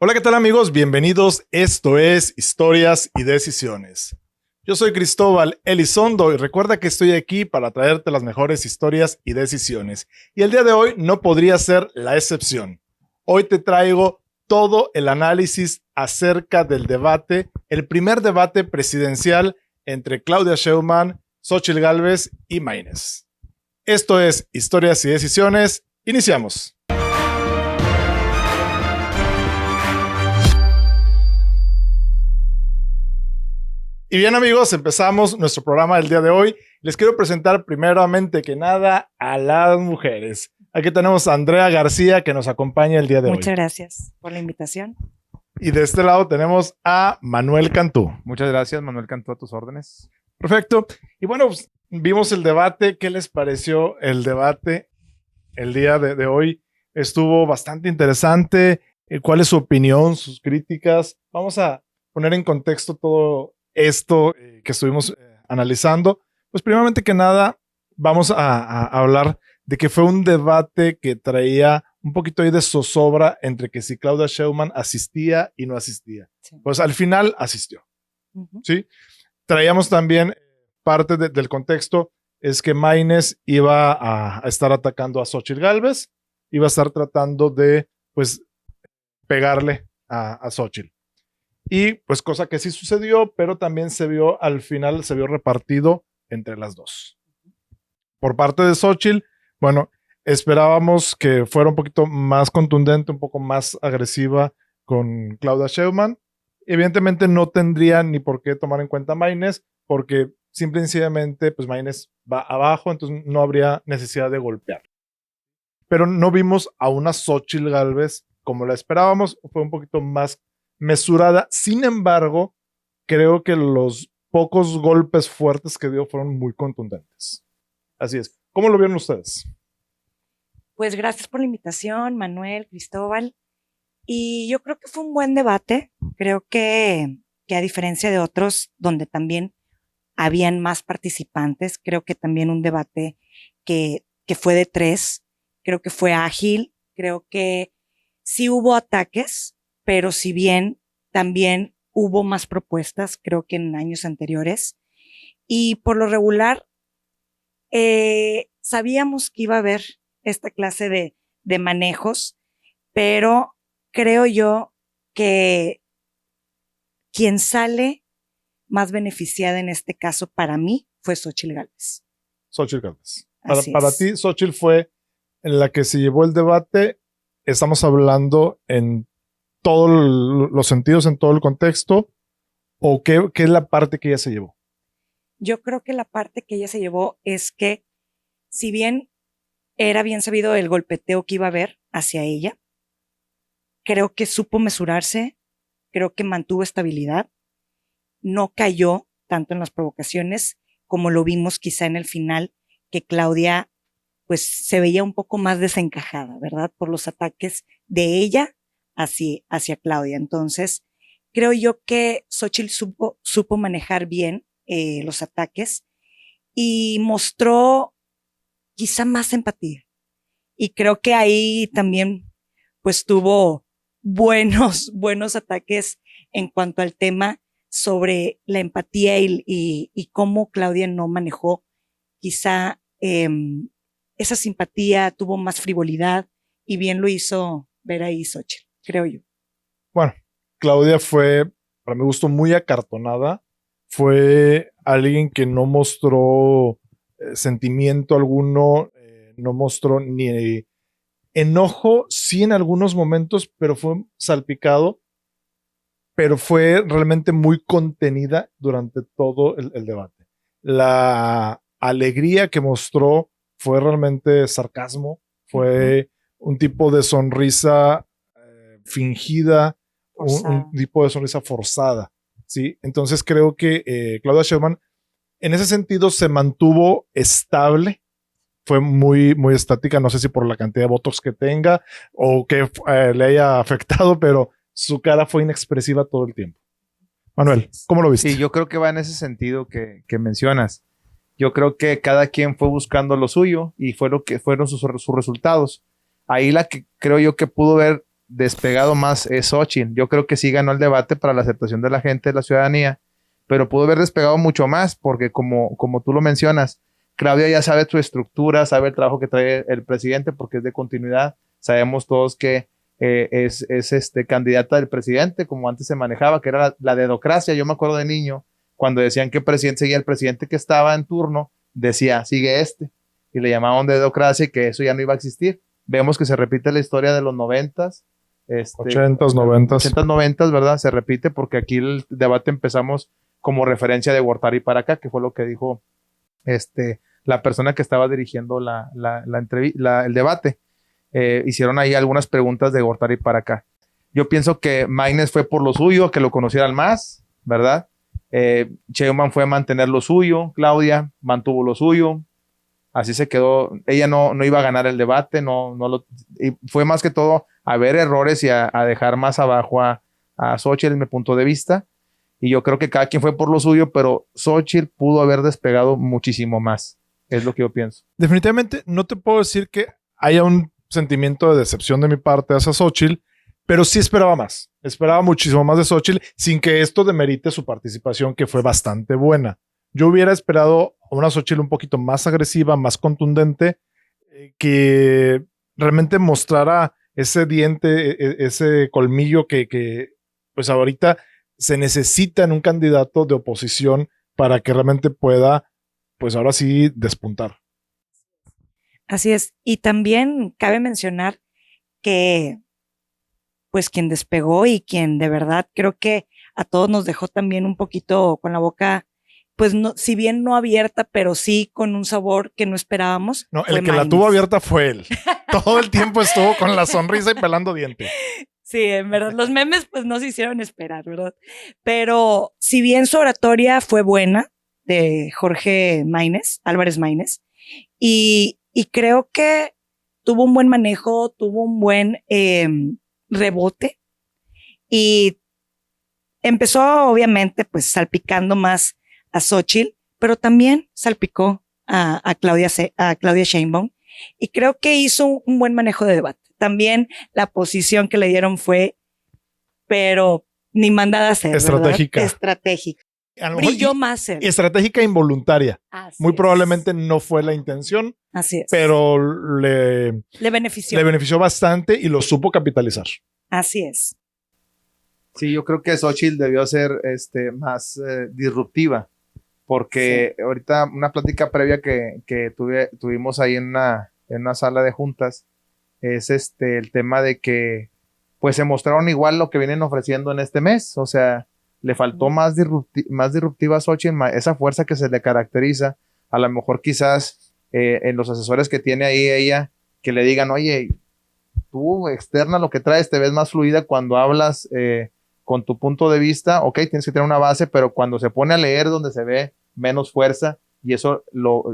Hola, ¿qué tal amigos? Bienvenidos. Esto es Historias y Decisiones. Yo soy Cristóbal Elizondo y recuerda que estoy aquí para traerte las mejores historias y decisiones. Y el día de hoy no podría ser la excepción. Hoy te traigo todo el análisis acerca del debate, el primer debate presidencial entre Claudia Sheinbaum, Xóchitl Gálvez y Maynes. Esto es Historias y Decisiones. Iniciamos. Y bien amigos, empezamos nuestro programa del día de hoy. Les quiero presentar primeramente que nada a las mujeres. Aquí tenemos a Andrea García que nos acompaña el día de hoy. Muchas gracias por la invitación. Y de este lado tenemos a Manuel Cantú. Muchas gracias, Manuel Cantú, a tus órdenes. Perfecto. Y bueno, pues, vimos el debate. ¿Qué les pareció el debate el día de hoy? Estuvo bastante interesante. ¿Cuál es su opinión, sus críticas? Vamos a poner en contexto todo esto que estuvimos analizando. Pues primeramente que nada, vamos a hablar de que fue un debate que traía un poquito ahí de zozobra entre que si Claudia Sheinbaum asistía y no asistía. Sí. Pues al final asistió. ¿Sí? Traíamos también parte del contexto, es que Maynes iba a estar atacando a Xóchitl Gálvez, iba a estar tratando de, pues, pegarle a Xóchitl. Y pues cosa que sí sucedió, pero también se vio al final, se vio repartido entre las dos. Por parte de Xóchitl, bueno, esperábamos que fuera un poquito más contundente, un poco más agresiva con Claudia Sheinbaum. Evidentemente no tendría ni por qué tomar en cuenta a Maynes, porque simple y sencillamente, pues Maynes va abajo, entonces no habría necesidad de golpear. Pero no vimos a una Xóchitl Gálvez como la esperábamos, fue un poquito más mesurada. Sin embargo, creo que los pocos golpes fuertes que dio fueron muy contundentes. Así es. ¿Cómo lo vieron ustedes? Pues gracias por la invitación, Manuel, Cristóbal. Y yo creo que fue un buen debate. Creo que a diferencia de otros, donde también habían más participantes, creo que también un debate que fue de 3, creo que fue ágil, creo que sí hubo ataques, pero si bien también hubo más propuestas, creo que en años anteriores. Y por lo regular, sabíamos que iba a haber esta clase de manejos, pero creo yo que quien sale más beneficiada en este caso para mí fue Xóchitl Gálvez. Xóchitl Gálvez. Para ti, Xóchitl fue en la que se llevó el debate. Estamos hablando en todos los sentidos, en todo el contexto, o qué es la parte que ella se llevó. Yo creo que la parte que ella se llevó es que, si bien era bien sabido el golpeteo que iba a haber hacia ella, creo que supo mesurarse, creo que mantuvo estabilidad, no cayó tanto en las provocaciones como lo vimos quizá en el final, que Claudia pues se veía un poco más desencajada, ¿verdad? Por los ataques de ella hacia Claudia. Entonces, creo yo que Xóchitl supo manejar bien los ataques y mostró quizá más empatía. Y creo que ahí también pues tuvo buenos ataques en cuanto al tema sobre la empatía y cómo Claudia no manejó quizá esa simpatía, tuvo más frivolidad y bien lo hizo ver ahí Xóchitl, creo yo. Bueno, Claudia fue, para mi gusto, muy acartonada. Fue alguien que no mostró sentimiento alguno, no mostró ni enojo, sí en algunos momentos, pero fue salpicado, pero fue realmente muy contenida durante todo el debate. La alegría que mostró fue realmente sarcasmo, fue un tipo de sonrisa fingida, un tipo de sonrisa forzada, ¿sí? Entonces creo que Claudia Sheinbaum en ese sentido se mantuvo estable, fue muy, muy estática, no sé si por la cantidad de votos que tenga o que le haya afectado, pero su cara fue inexpresiva todo el tiempo. Manuel, ¿cómo lo viste? Sí, yo creo que va en ese sentido que mencionas. Yo creo que cada quien fue buscando lo suyo y fue lo que fueron sus resultados. Ahí la que creo yo que pudo ver despegado más es Xochitl. Yo creo que sí ganó el debate para la aceptación de la gente, de la ciudadanía, pero pudo haber despegado mucho más, porque como tú lo mencionas, Claudia ya sabe su estructura, sabe el trabajo que trae el presidente, porque es de continuidad. Sabemos todos que es candidata del presidente, como antes se manejaba, que era la dedocracia. Yo me acuerdo de niño, cuando decían que el presidente seguía el presidente que estaba en turno, decía, sigue y le llamaban dedocracia y que eso ya no iba a existir. Vemos que se repite la historia de los 90s, 80s, 90s. 80s, 90s, ¿verdad? Se repite porque aquí el debate empezamos como referencia de Gortari para acá, que fue lo que dijo la persona que estaba dirigiendo el debate. Hicieron ahí algunas preguntas de Gortari para acá. Yo pienso que Maines fue por lo suyo, que lo conocieran más, ¿verdad? Sheinbaum fue a mantener lo suyo, Claudia mantuvo lo suyo, así se quedó. Ella no iba a ganar el debate, y fue más que todo a ver errores y a dejar más abajo a Xochitl, en mi punto de vista. Y yo creo que cada quien fue por lo suyo, pero Xochitl pudo haber despegado muchísimo más. Es lo que yo pienso. Definitivamente no te puedo decir que haya un sentimiento de decepción de mi parte hacia Xochitl, pero sí esperaba más. Esperaba muchísimo más de Xochitl sin que esto demerite su participación, que fue bastante buena. Yo hubiera esperado a una Xochitl un poquito más agresiva, más contundente, que realmente mostrara ese diente, ese colmillo que pues ahorita se necesita en un candidato de oposición para que realmente pueda, pues ahora sí, despuntar. Así es. Y también cabe mencionar que, pues, quien despegó y quien de verdad creo que a todos nos dejó también un poquito con la boca, pues, no, si bien no abierta, pero sí con un sabor que no esperábamos. No, el que la tuvo abierta fue él. Todo el tiempo estuvo con la sonrisa y pelando dientes. Sí, en verdad, los memes pues no se hicieron esperar, ¿verdad? Pero si bien su oratoria fue buena, de Jorge Álvarez Maínez, y creo que tuvo un buen manejo, tuvo un buen rebote, y empezó obviamente pues salpicando más a Xochitl, pero también salpicó a Claudia Sheinbaum, y creo que hizo un buen manejo de debate. También la posición que le dieron fue, pero ni mandada a ser, estratégica. ¿verdad? Estratégica. Brilló más él. Estratégica involuntaria. Así Muy es. probablemente no fue la intención. Así es. Pero le benefició bastante y lo supo capitalizar. Así es. Sí, yo creo que Xochitl debió ser más disruptiva, porque sí. Ahorita una plática previa que tuvimos ahí en una sala de juntas es el tema de que pues se mostraron igual lo que vienen ofreciendo en este mes. O sea, le faltó más disruptiva a Xochitl, esa fuerza que se le caracteriza. A lo mejor quizás en los asesores que tiene ahí ella, que le digan, oye, tú externa lo que traes, te ves más fluida cuando hablas con tu punto de vista. Ok, tienes que tener una base, pero cuando se pone a leer donde se ve menos fuerza, y eso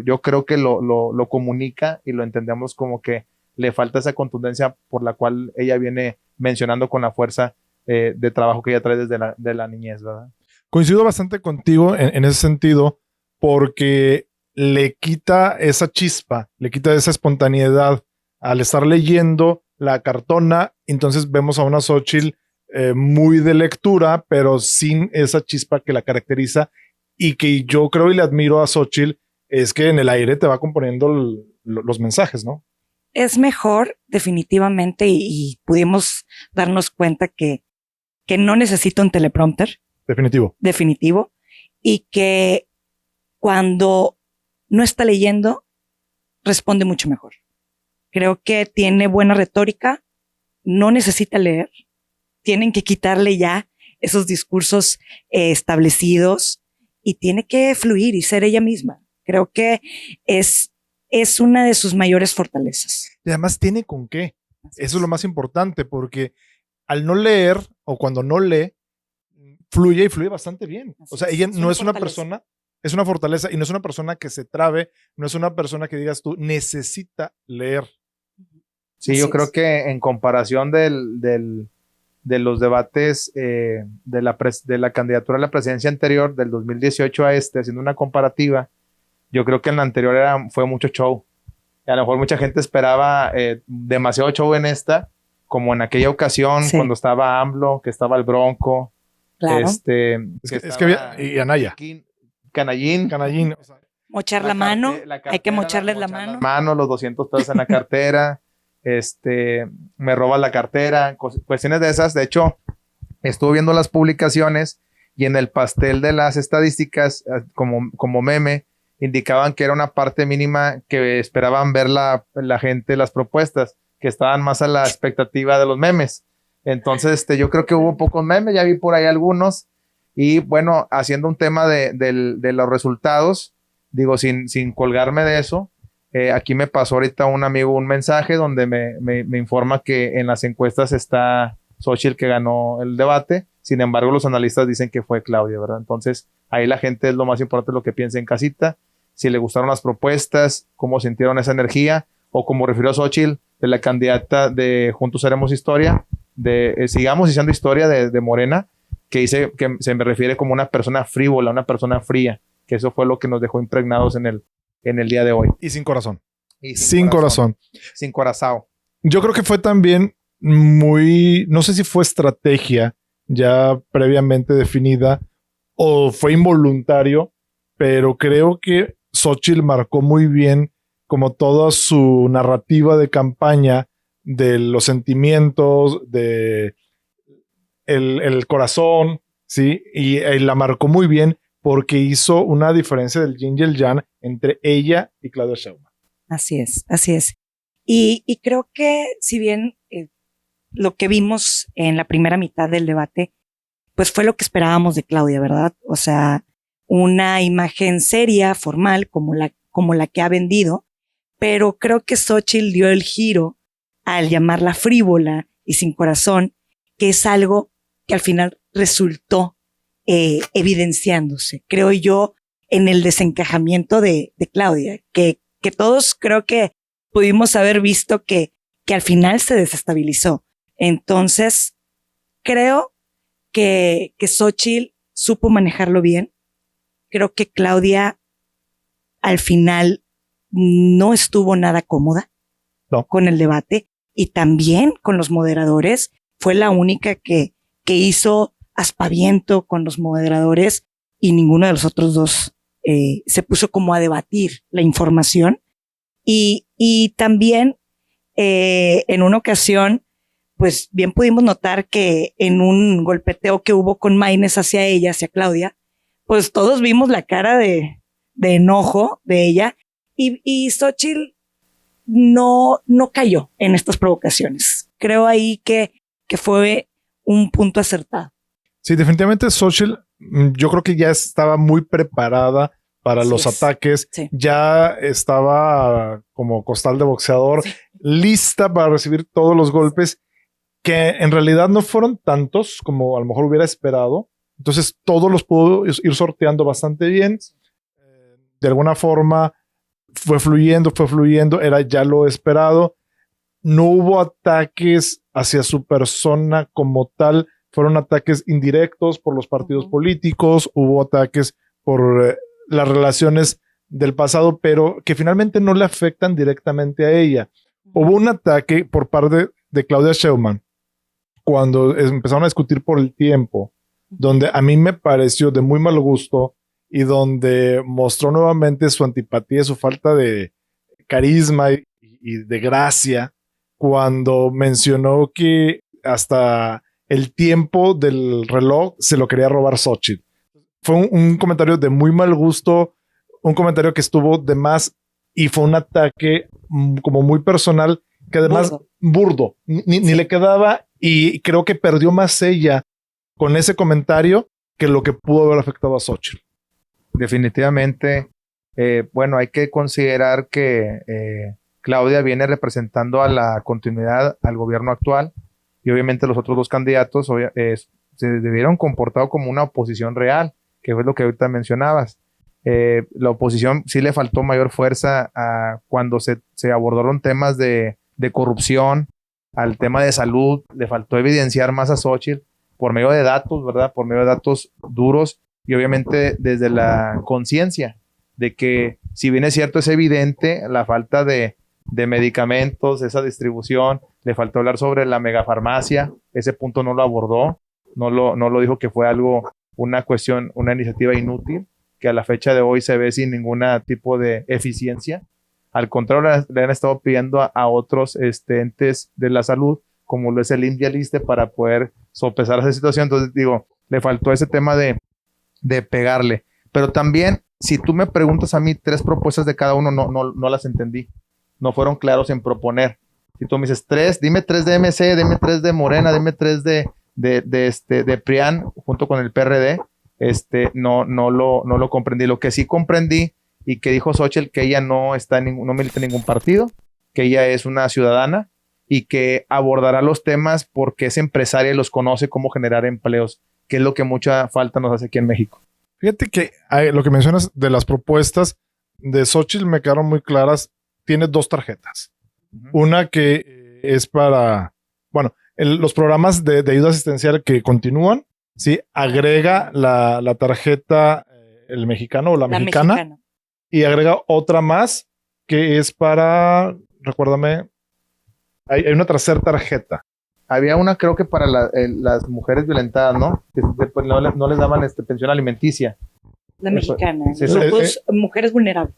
yo creo que lo comunica y lo entendemos como que le falta esa contundencia por la cual ella viene mencionando con la fuerza de trabajo que ella trae desde la niñez, ¿verdad? Coincido bastante contigo en ese sentido, porque le quita esa chispa, le quita esa espontaneidad al estar leyendo la cartona. Entonces vemos a una Xochitl muy de lectura, pero sin esa chispa que la caracteriza, y que yo creo y le admiro a Xochitl es que en el aire te va componiendo los mensajes, ¿no? Es mejor, definitivamente, y pudimos darnos cuenta que no necesita un teleprompter. Definitivo. Y que cuando no está leyendo, responde mucho mejor. Creo que tiene buena retórica, no necesita leer. Tienen que quitarle ya esos discursos establecidos y tiene que fluir y ser ella misma. Creo que es una de sus mayores fortalezas. Y además tiene con qué. Eso es lo más importante, porque al no leer o cuando no lee, fluye y fluye bastante bien. O sea, ella no es una persona, es una fortaleza, y no es una persona que se trabe, no es una persona que digas tú, necesita leer. Sí, yo creo que en comparación de los debates de la candidatura a la presidencia anterior, del 2018 a haciendo una comparativa, yo creo que en la anterior fue mucho show. A lo mejor mucha gente esperaba demasiado show en esta, como en aquella ocasión Sí. cuando estaba AMLO, que estaba el Bronco, Claro. Es que había, y Anaya, Canallín. Canallín. O sea, Mochar la mano. Hay que mocharles la mano. Los 200 pesos en la cartera, me roban la cartera, cuestiones de esas. De hecho, estuve viendo las publicaciones y en el pastel de las estadísticas, como meme, indicaban que era una parte mínima que esperaban ver la gente, las propuestas, que estaban más a la expectativa de los memes. Entonces, yo creo que hubo pocos memes, ya vi por ahí algunos. Y bueno, haciendo un tema de los resultados, digo, sin colgarme de eso, aquí me pasó ahorita un amigo un mensaje donde me informa que en las encuestas está Xóchitl que ganó el debate. Sin embargo, los analistas dicen que fue Claudia, ¿verdad? Entonces, ahí la gente es lo más importante, lo que piensa en casita, si le gustaron las propuestas, cómo sintieron esa energía, o como refirió Xóchitl, de la candidata de Juntos Haremos Historia, de Sigamos Haciendo Historia de Morena, que dice que se me refiere como una persona frívola, una persona fría, que eso fue lo que nos dejó impregnados en el día de hoy. y sin corazón. Y Sin corazón. Sin corazón. Yo creo que fue también muy, no sé si fue estrategia ya previamente definida o fue involuntario, pero creo que Xóchitl marcó muy bien como toda su narrativa de campaña de los sentimientos, de el corazón, ¿sí? Y la marcó muy bien porque hizo una diferencia del yin y el yang entre ella y Claudia Sheinbaum. Así es, así es. Y creo que si bien lo que vimos en la primera mitad del debate, pues fue lo que esperábamos de Claudia, ¿verdad? O sea, una imagen seria, formal, como la que ha vendido, pero creo que Xóchitl dio el giro al llamarla frívola y sin corazón, que es algo que al final resultó evidenciándose, creo yo, en el desencajamiento de Claudia, que todos creo que pudimos haber visto que al final se desestabilizó. Entonces, creo que Xóchitl supo manejarlo bien. Creo que Claudia al final no estuvo nada cómoda con el debate y también con los moderadores. Fue la única que hizo aspaviento con los moderadores y ninguno de los otros dos se puso como a debatir la información. Y también en una ocasión, pues bien pudimos notar que en un golpeteo que hubo con Maynes hacia ella, hacia Claudia, pues todos vimos la cara de enojo de ella y Xóchitl no cayó en estas provocaciones. Creo ahí que fue un punto acertado. Sí, definitivamente Xóchitl, yo creo que ya estaba muy preparada para Así los es. ataques, Sí. ya estaba como costal de boxeador, Sí. lista para recibir todos los golpes, que en realidad no fueron tantos como a lo mejor hubiera esperado. Entonces todos los pudo ir sorteando bastante bien. De alguna forma fue fluyendo, era ya lo esperado. No hubo ataques hacia su persona como tal, fueron ataques indirectos por los partidos políticos, hubo ataques por las relaciones del pasado, pero que finalmente no le afectan directamente a ella. Hubo un ataque por parte de Claudia Sheinbaum cuando empezaron a discutir por el tiempo, donde a mí me pareció de muy mal gusto y donde mostró nuevamente su antipatía, su falta de carisma y de gracia, cuando mencionó que hasta el tiempo del reloj se lo quería robar Xóchitl. Fue un comentario de muy mal gusto, un comentario que estuvo de más y fue un ataque como muy personal, que además burdo, ni le quedaba, y creo que perdió más ella con ese comentario que lo que pudo haber afectado a Xóchitl. Definitivamente, bueno, hay que considerar que Claudia viene representando a la continuidad al gobierno actual y obviamente los otros dos candidatos se debieron comportar como una oposición real, que fue lo que ahorita mencionabas. La oposición sí le faltó mayor fuerza cuando se abordaron temas de corrupción, al tema de salud, le faltó evidenciar más a Xóchitl por medio de datos, ¿verdad? Por medio de datos duros y obviamente desde la conciencia de que, si bien es cierto, es evidente la falta de de medicamentos, esa distribución. Le faltó hablar sobre la megafarmacia. Ese punto no lo abordó. No lo dijo, que fue algo, una cuestión, una iniciativa inútil, que a la fecha de hoy se ve sin ningún tipo de eficiencia. Al contrario, le han estado pidiendo a otros entes de la salud, como lo es el IMSS y el ISSSTE, para poder sopesar esa situación. Entonces, digo, le faltó ese tema de pegarle. Pero también, si tú me preguntas a mí 3 propuestas de cada uno, no las entendí. No fueron claros en proponer. Si tú me dices 3, dime 3 de MC, dime 3 de Morena, dime 3 de PRIAN junto con el PRD, no lo comprendí. Lo que sí comprendí, y que dijo Xóchitl, que ella no milita en ningún partido, que ella es una ciudadana y que abordará los temas porque es empresaria y los conoce, cómo generar empleos, que es lo que mucha falta nos hace aquí en México. Fíjate que lo que mencionas de las propuestas de Xóchitl me quedaron muy claras. Tiene 2 tarjetas. Una que es para, bueno, los programas de ayuda asistencial que continúan, ¿sí? Agrega la tarjeta, el mexicano o la mexicana, y agrega otra más que es para, recuérdame, hay una tercera tarjeta. Había una, creo que para las mujeres violentadas, ¿no? Que después no les daban pensión alimenticia. La mexicana. Sí, grupos, mujeres vulnerables.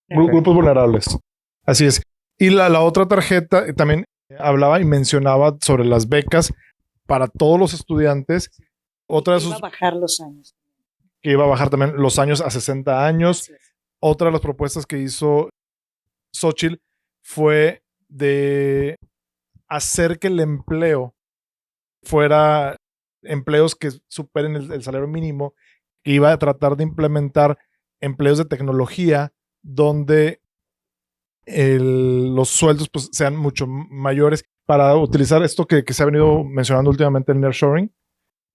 Grupos vulnerables. Así es. Y la otra tarjeta también hablaba y mencionaba sobre las becas para todos los estudiantes. Otra de sus, iba a bajar los años. Que iba a bajar también los años a 60 años. Otra de las propuestas que hizo Xóchitl fue de hacer que el empleo fuera empleos que superen el salario mínimo, que iba a tratar de implementar empleos de tecnología donde los sueldos pues, sean mucho mayores para utilizar esto que se ha venido mencionando últimamente, el nearshoring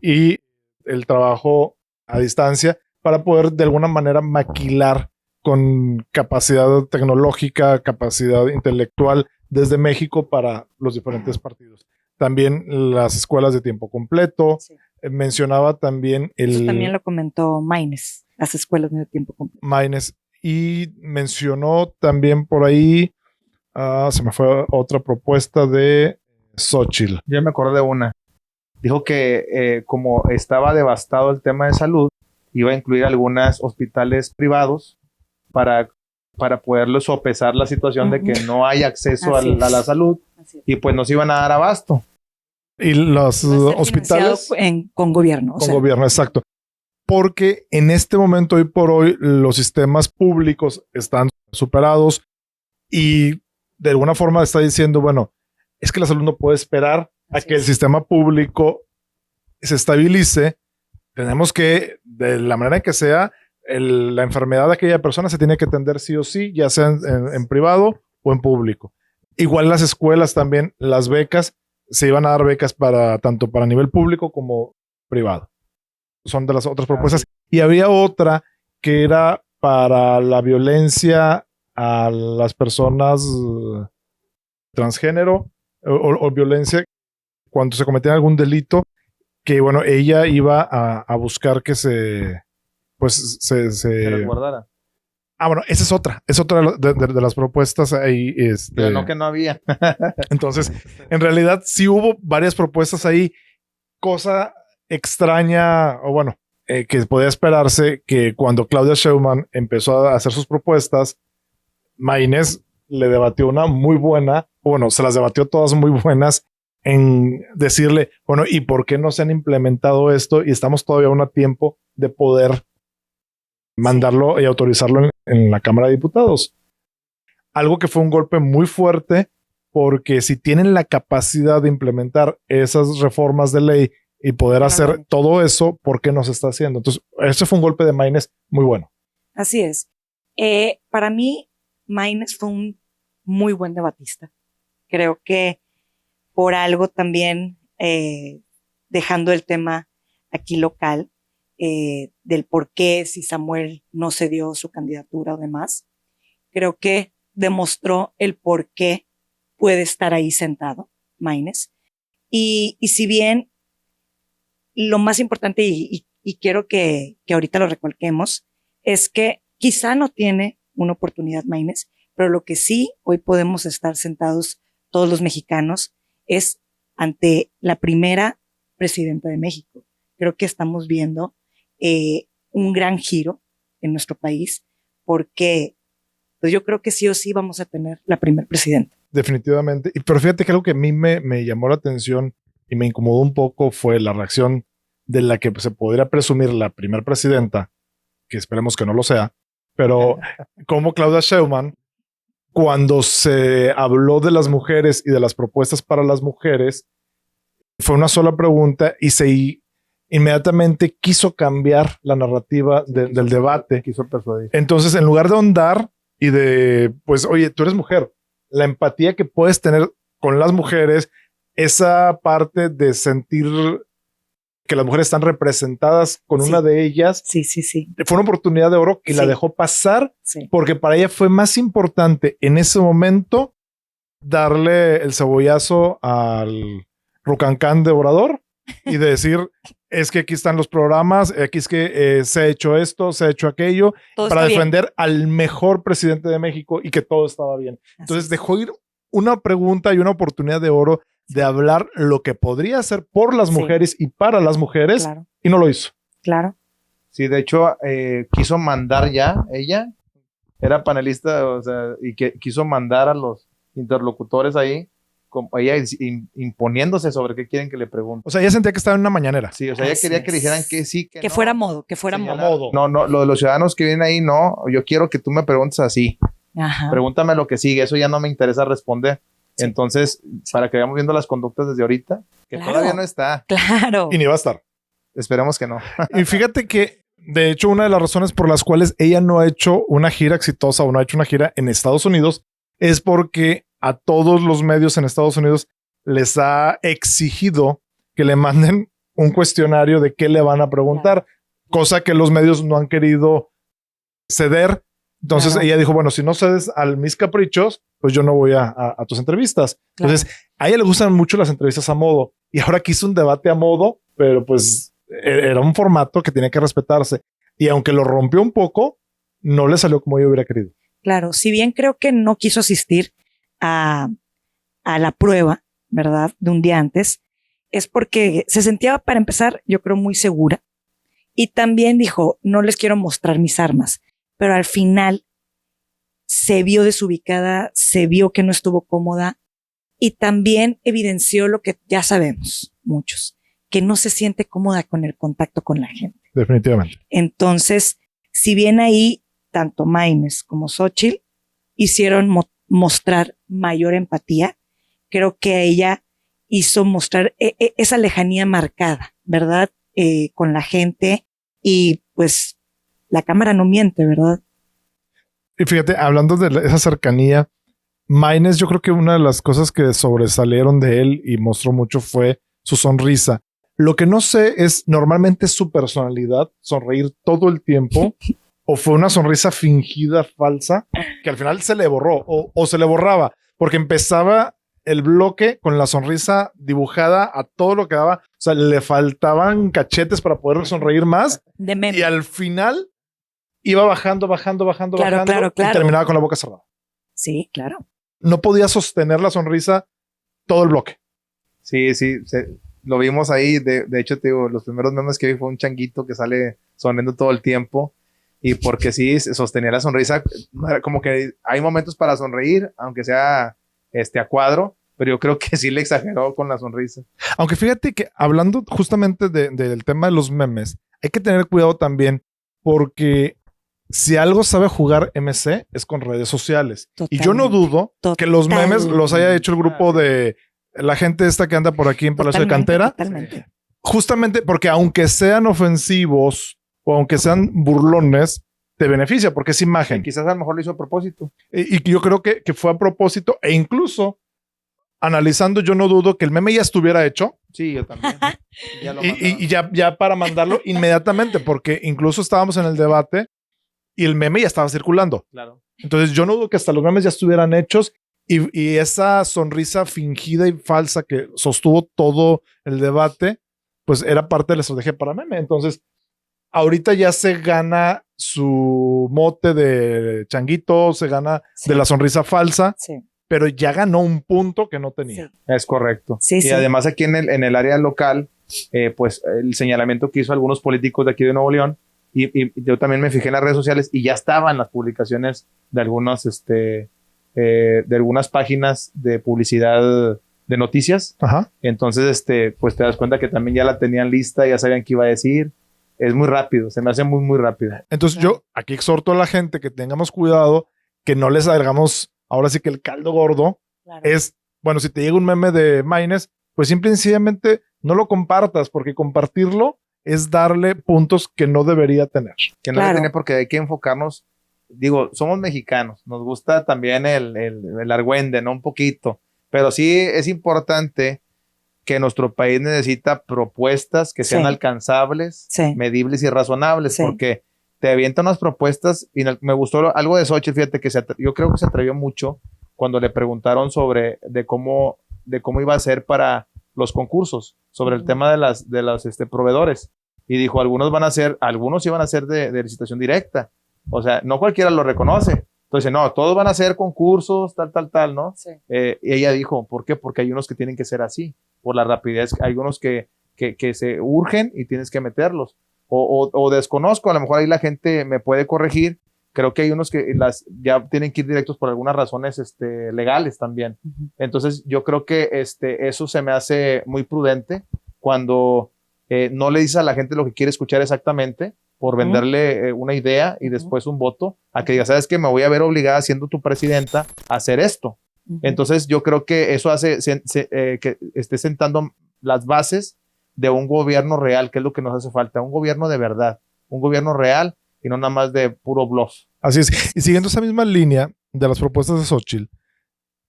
y el trabajo a distancia, para poder de alguna manera maquilar con capacidad tecnológica, capacidad intelectual desde México para los diferentes partidos. También las escuelas de tiempo completo. Sí. Mencionaba también Eso también lo comentó Maynes, las escuelas de tiempo completo. Maynes. Y mencionó también por ahí, se me fue otra propuesta de Xóchitl. Yo me acordé de una. Dijo que como estaba devastado el tema de salud, iba a incluir algunos hospitales privados para poderlo sopesar la situación de que no hay acceso a la salud, y pues nos iban a dar abasto. Y los hospitales con gobierno. Con gobierno, exacto. Porque en este momento, hoy por hoy, los sistemas públicos están superados y de alguna forma está diciendo, bueno, es que la salud no puede esperar a que el sistema público se estabilice. Tenemos que, de la manera que sea, la enfermedad de aquella persona se tiene que atender sí o sí, ya sea en privado o en público. Igual las escuelas también, las becas, se iban a dar becas tanto para nivel público como privado. Son de las otras propuestas. Y había otra que era para la violencia a las personas transgénero o violencia cuando se cometía algún delito, que bueno, ella iba a buscar que se resguardara. Bueno, esa es otra de las propuestas ahí. Pero no, que no había. Entonces, en realidad sí hubo varias propuestas ahí, cosa extraña, o bueno, que podía esperarse que cuando Claudia Sheinbaum empezó a hacer sus propuestas, Maynes le debatió una muy buena, bueno, se las debatió todas muy buenas, en decirle, bueno, ¿y por qué no se han implementado esto? Y estamos todavía aún a tiempo de poder mandarlo y autorizarlo en la Cámara de Diputados. Algo que fue un golpe muy fuerte, porque si tienen la capacidad de implementar esas reformas de ley y poder hacer todo eso, ¿por qué no se está haciendo? Entonces, ese fue un golpe de Maynes muy bueno. Así es. Para mí, Maynes fue un muy buen debatista. Creo que por algo también, dejando el tema aquí local, del por qué si Samuel no se dio su candidatura o demás, creo que demostró el por qué puede estar ahí sentado Maynes. Y si bien lo más importante, y quiero que ahorita lo recalquemos, es que quizá no tiene una oportunidad Maynes, pero lo que sí hoy podemos estar sentados todos los mexicanos es ante la primera presidenta de México. Creo que estamos viendo un gran giro en nuestro país porque pues yo creo que sí o sí vamos a tener la primera presidenta. Definitivamente. Pero fíjate que algo que a mí me llamó la atención y me incomodó un poco fue la reacción de la que se podría presumir la primera presidenta, que esperemos que no lo sea, pero como Claudia Sheinbaum, cuando se habló de las mujeres y de las propuestas para las mujeres, fue una sola pregunta y inmediatamente quiso cambiar la narrativa del debate. Quiso persuadir. Entonces, en lugar de ahondar y de, pues, oye, tú eres mujer, la empatía que puedes tener con las mujeres, esa parte de sentir que las mujeres están representadas con una de ellas. Sí. Fue una oportunidad de oro que la dejó pasar porque para ella fue más importante en ese momento darle el cebollazo al Rucancán devorador y de decir, es que aquí están los programas, aquí es que se ha hecho esto, se ha hecho aquello, todo para está defender bien al mejor presidente de México y que todo estaba bien. Entonces dejó ir una pregunta y una oportunidad de oro de hablar lo que podría hacer por las mujeres y para las mujeres, y no lo hizo. Claro. Sí, de hecho, quiso mandar ya, ella era panelista, o sea, y que quiso mandar a los interlocutores ahí, como ella imponiéndose sobre qué quieren que le pregunten. O sea, ella sentía que estaba en una mañanera. Sí, o sea, ella quería que le dijeran que sí, que no. Fuera modo, que fuera modo. No, lo de los ciudadanos que vienen ahí, no, yo quiero que tú me preguntes así. Ajá. Pregúntame lo que sigue, eso ya no me interesa responder. Sí. Entonces, para que vayamos viendo las conductas desde ahorita, que todavía no está. Claro. Y ni va a estar. Esperemos que no. Y fíjate que, de hecho, una de las razones por las cuales ella no ha hecho una gira exitosa o no ha hecho una gira en Estados Unidos es porque a todos los medios en Estados Unidos les ha exigido que le manden un cuestionario de qué le van a preguntar, cosa que los medios no han querido ceder. Entonces ella dijo, bueno, si no cedes a mis caprichos, pues yo no voy a tus entrevistas. Entonces a ella le gustan mucho las entrevistas a modo y ahora quiso un debate a modo, pero pues era un formato que tenía que respetarse. Y aunque lo rompió un poco, no le salió como yo hubiera querido. Claro, si bien creo que no quiso asistir a la prueba, ¿verdad? De un día antes, es porque se sentía, para empezar, yo creo muy segura. Y también dijo, no les quiero mostrar mis armas. Pero al final se vio desubicada, se vio que no estuvo cómoda y también evidenció lo que ya sabemos muchos, que no se siente cómoda con el contacto con la gente. Definitivamente. Entonces, si bien ahí tanto Maymes como Xóchitl hicieron mostrar mayor empatía, creo que ella hizo mostrar esa lejanía marcada, ¿verdad? Con la gente y pues la cámara no miente, ¿verdad? Y fíjate, hablando de esa cercanía, Maynes, yo creo que una de las cosas que sobresalieron de él y mostró mucho fue su sonrisa. Lo que no sé es, normalmente su personalidad, sonreír todo el tiempo, o fue una sonrisa fingida, falsa, que al final se le borró, o se le borraba, porque empezaba el bloque con la sonrisa dibujada a todo lo que daba. O sea, le faltaban cachetes para poder sonreír más. De meme. Y al final iba bajando, Claro. y terminaba con la boca cerrada. Sí, claro. No podía sostener la sonrisa todo el bloque. Sí, lo vimos ahí. De hecho, te digo, los primeros memes que vi fue un changuito que sale sonriendo todo el tiempo. Y porque sí, sostenía la sonrisa. Como que hay momentos para sonreír, aunque sea a cuadro, pero yo creo que sí le exageró con la sonrisa. Aunque fíjate que hablando justamente del tema de los memes, hay que tener cuidado también porque si algo sabe jugar MC es con redes sociales. Totalmente. Y yo no dudo que los memes los haya hecho el grupo de la gente esta que anda por aquí en Palacio de Cantera. Totalmente. Justamente porque aunque sean ofensivos o aunque sean burlones, te beneficia porque es imagen. Y quizás a lo mejor lo hizo a propósito. Y yo creo que fue a propósito e incluso analizando, yo no dudo que el meme ya estuviera hecho. Sí, yo también. y ya para mandarlo inmediatamente, porque incluso estábamos en el debate y el meme ya estaba circulando. Claro. Entonces yo no dudo que hasta los memes ya estuvieran hechos y esa sonrisa fingida y falsa que sostuvo todo el debate, pues era parte de la estrategia para meme. Entonces, ahorita ya se gana su mote de changuito, se gana Sí. de la sonrisa falsa, Sí, pero ya ganó un punto que no tenía. sí. Es correcto. Sí, y sí. además aquí en el área local, pues el señalamiento que hizo algunos políticos de aquí de Nuevo León, y yo también me fijé en las redes sociales y ya estaban las publicaciones de algunos, de algunas páginas de publicidad de noticias. Ajá. Entonces, pues te das cuenta que también ya la tenían lista, ya sabían qué iba a decir. Es muy rápido, se me hace muy, muy rápido. Entonces Claro. yo aquí exhorto a la gente que tengamos cuidado, que no les agregamos, ahora sí que el caldo gordo Claro. es, bueno, si te llega un meme de Maynes, pues simple y sencillamente no lo compartas, porque compartirlo es darle puntos que no debería tener. Que no Claro. le tiene porque hay que enfocarnos. Digo, somos mexicanos, nos gusta también el argüende, ¿no? Un poquito. Pero sí es importante que nuestro país necesita propuestas que sean Sí. alcanzables, Sí. medibles y razonables, Sí. porque te avientan unas propuestas y me gustó algo de Xochitl, fíjate que yo creo que se atrevió mucho cuando le preguntaron sobre de cómo iba a ser para los concursos, sobre el Ujú. tema de las proveedores. Y dijo, algunos iban a ser de licitación directa. O sea, no cualquiera lo reconoce. Entonces, no, todos van a ser concursos, tal, ¿no? Sí. Y ella dijo, ¿por qué? Porque hay unos que tienen que ser así, por la rapidez. Hay unos que se urgen y tienes que meterlos. O desconozco, a lo mejor ahí la gente me puede corregir. Creo que hay unos que ya tienen que ir directos por algunas razones legales también. Ujú. Entonces, yo creo que eso se me hace muy prudente cuando no le dices a la gente lo que quiere escuchar exactamente por venderle una idea y Ujú. después un voto, a que diga, sabes que me voy a ver obligada siendo tu presidenta a hacer esto. Ujú. Entonces yo creo que eso hace que esté sentando las bases de un gobierno real, que es lo que nos hace falta, un gobierno de verdad, un gobierno real y no nada más de puro bluff. Así es. Y siguiendo esa misma línea de las propuestas de Xochitl,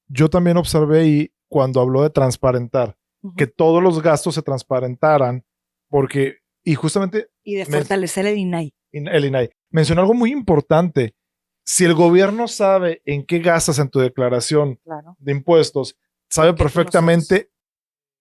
yo también observé ahí cuando habló de transparentar, Ujú. que todos los gastos se transparentaran, porque, y justamente Y de me- fortalecer el INAI. el INAI mencionó algo muy importante. Si el gobierno sabe en qué gastas en tu declaración Claro. de impuestos, sabe ¿Por qué tú no perfectamente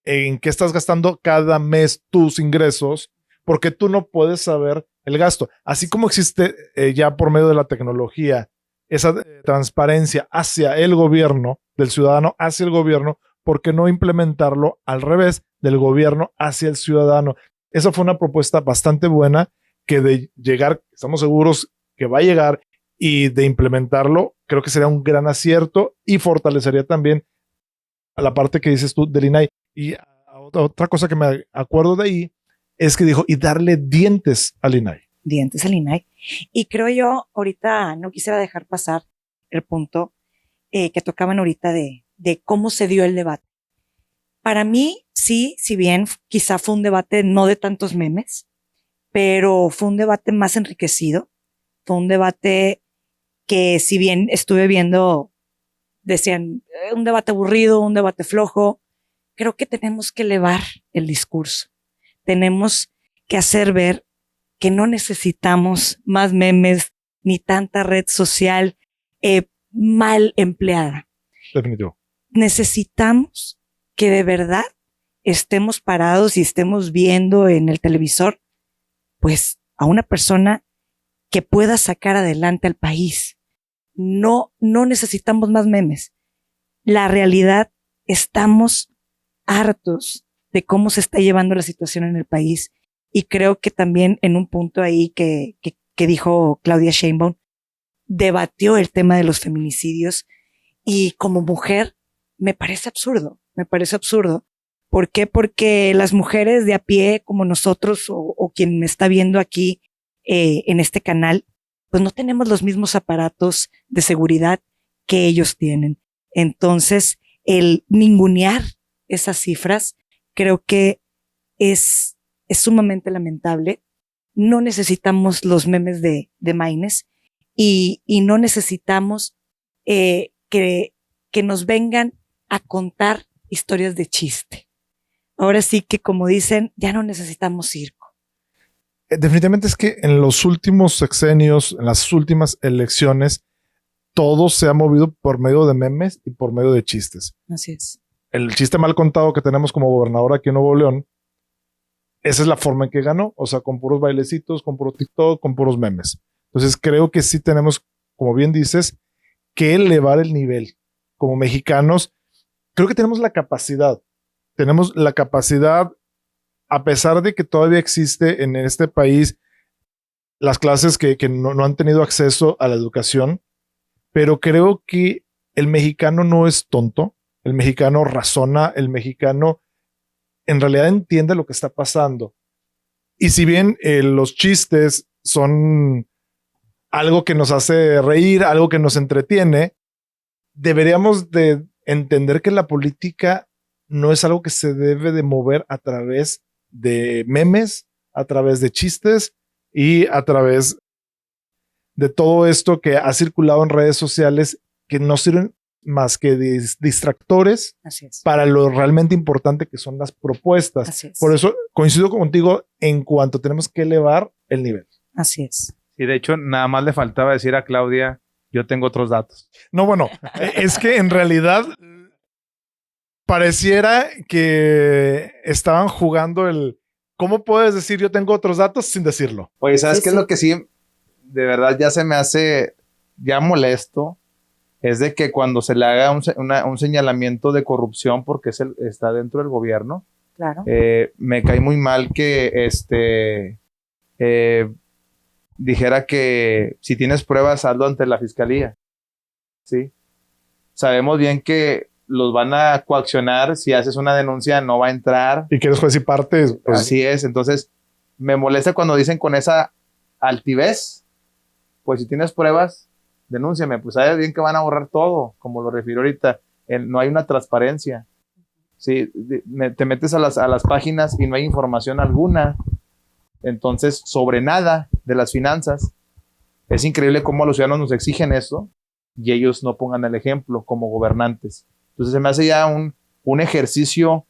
en qué estás gastando cada mes tus ingresos, porque tú no puedes saber el gasto. Así como existe ya por medio de la tecnología esa transparencia hacia el gobierno, del ciudadano hacia el gobierno, ¿por qué no implementarlo al revés, del gobierno hacia el ciudadano? Esa fue una propuesta bastante buena que de llegar, estamos seguros que va a llegar, y de implementarlo, creo que sería un gran acierto y fortalecería también a la parte que dices tú del INAI. Y otra cosa que me acuerdo de ahí es que dijo, y darle dientes al INAI. Dientes al INAI. Y creo yo, ahorita no quisiera dejar pasar el punto que tocaban ahorita de cómo se dio el debate. Para mí, sí, si bien quizá fue un debate no de tantos memes, pero fue un debate más enriquecido. Fue un debate que, si bien estuve viendo, decían un debate aburrido, un debate flojo, creo que tenemos que elevar el discurso. Tenemos que hacer ver que no necesitamos más memes ni tanta red social mal empleada. Definitivo. Necesitamos que de verdad estemos parados y estemos viendo en el televisor, pues, a una persona que pueda sacar adelante al país. No necesitamos más memes. La realidad, estamos hartos de cómo se está llevando la situación en el país. Y creo que también en un punto ahí que dijo Claudia Sheinbaum, debatió el tema de los feminicidios, y como mujer me parece absurdo. ¿Por qué? Porque las mujeres de a pie como nosotros o quien me está viendo aquí en este canal, pues no tenemos los mismos aparatos de seguridad que ellos tienen. Entonces, el ningunear esas cifras creo que es sumamente lamentable. No necesitamos los memes de Maynes y no necesitamos que nos vengan a contar historias de chiste. Ahora sí que, como dicen, ya no necesitamos circo. Definitivamente es que en los últimos sexenios, en las últimas elecciones, todo se ha movido por medio de memes y por medio de chistes. Así es. El chiste mal contado que tenemos como gobernador aquí en Nuevo León esa es la forma en que ganó, o sea, con puros bailecitos, con puro TikTok, con puros memes. Entonces creo que sí tenemos, como bien dices, que elevar el nivel. Como mexicanos, creo que tenemos la capacidad, a pesar de que todavía existe en este país las clases que no han tenido acceso a la educación, pero creo que el mexicano no es tonto, el mexicano razona, el mexicano en realidad entiende lo que está pasando. Y si bien los chistes son algo que nos hace reír, algo que nos entretiene, deberíamos de entender que la política no es algo que se debe de mover a través de memes, a través de chistes y a través de todo esto que ha circulado en redes sociales que no sirven más que distractores para lo realmente importante que son las propuestas. Por eso coincido contigo en cuanto tenemos que elevar el nivel. Así es. Y de hecho, nada más le faltaba decir a Claudia, yo tengo otros datos. No, bueno, es que en realidad pareciera que estaban jugando el ¿cómo puedes decir yo tengo otros datos sin decirlo? Oye, ¿sabes qué es lo que sí, de verdad ya se me hace ya molesto? Es de que cuando se le haga un señalamiento de corrupción porque está dentro del gobierno, claro. Me cae muy mal que dijera que si tienes pruebas, hazlo ante la fiscalía. ¿Sí? Sabemos bien que los van a coaccionar. Si haces una denuncia, no va a entrar. Y que eres juez y parte. Pues... Así es. Entonces, me molesta cuando dicen con esa altivez, pues si tienes pruebas, denúnciame. Pues sabes bien que van a borrar todo, como lo refiero ahorita. No hay una transparencia. ¿Sí? Te metes a las páginas y no hay información alguna. Entonces, sobre nada de las finanzas. Es increíble cómo a los ciudadanos nos exigen eso y ellos no pongan el ejemplo como gobernantes. Entonces, se me hace ya un ejercicio,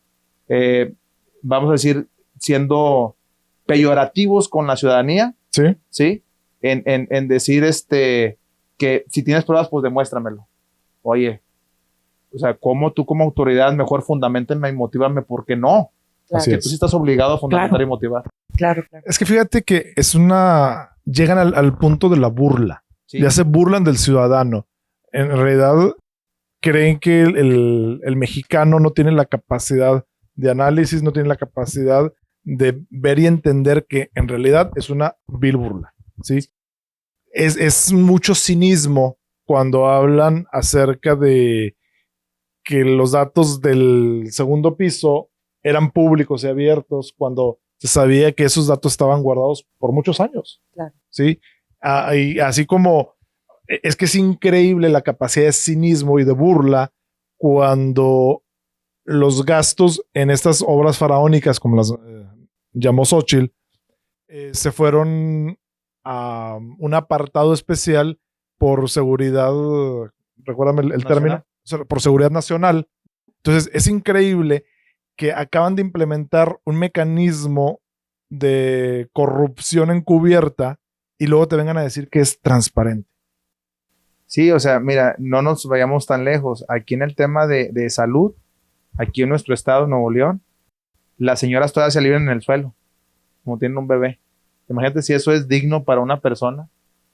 vamos a decir, siendo peyorativos con la ciudadanía. Sí. ¿Sí? En decir que si tienes pruebas, pues demuéstramelo. Oye, o sea, ¿cómo tú como autoridad mejor fundamentenme y motívame? ¿Por qué no? Claro. Que tú sí estás obligado a fundamentar claro. y motivar. Claro. Es que fíjate que llegan al punto de la burla. Sí. Ya se burlan del ciudadano. En realidad creen que el mexicano no tiene la capacidad de análisis, no tiene la capacidad de ver y entender que en realidad es una vil burla. ¿Sí? Es mucho cinismo cuando hablan acerca de que los datos del segundo piso eran públicos y abiertos cuando se sabía que esos datos estaban guardados por muchos años. Claro. ¿Sí? Y así como es que es increíble la capacidad de cinismo y de burla cuando los gastos en estas obras faraónicas, como las llamó Xóchitl, se fueron a un apartado especial por seguridad, recuérdame el término, por seguridad nacional. Entonces es increíble que acaban de implementar un mecanismo de corrupción encubierta y luego te vengan a decir que es transparente. Sí, o sea, mira, no nos vayamos tan lejos. Aquí en el tema de salud, aquí en nuestro estado, Nuevo León, las señoras todas se alivian en el suelo, como tienen un bebé. Imagínate si eso es digno para una persona.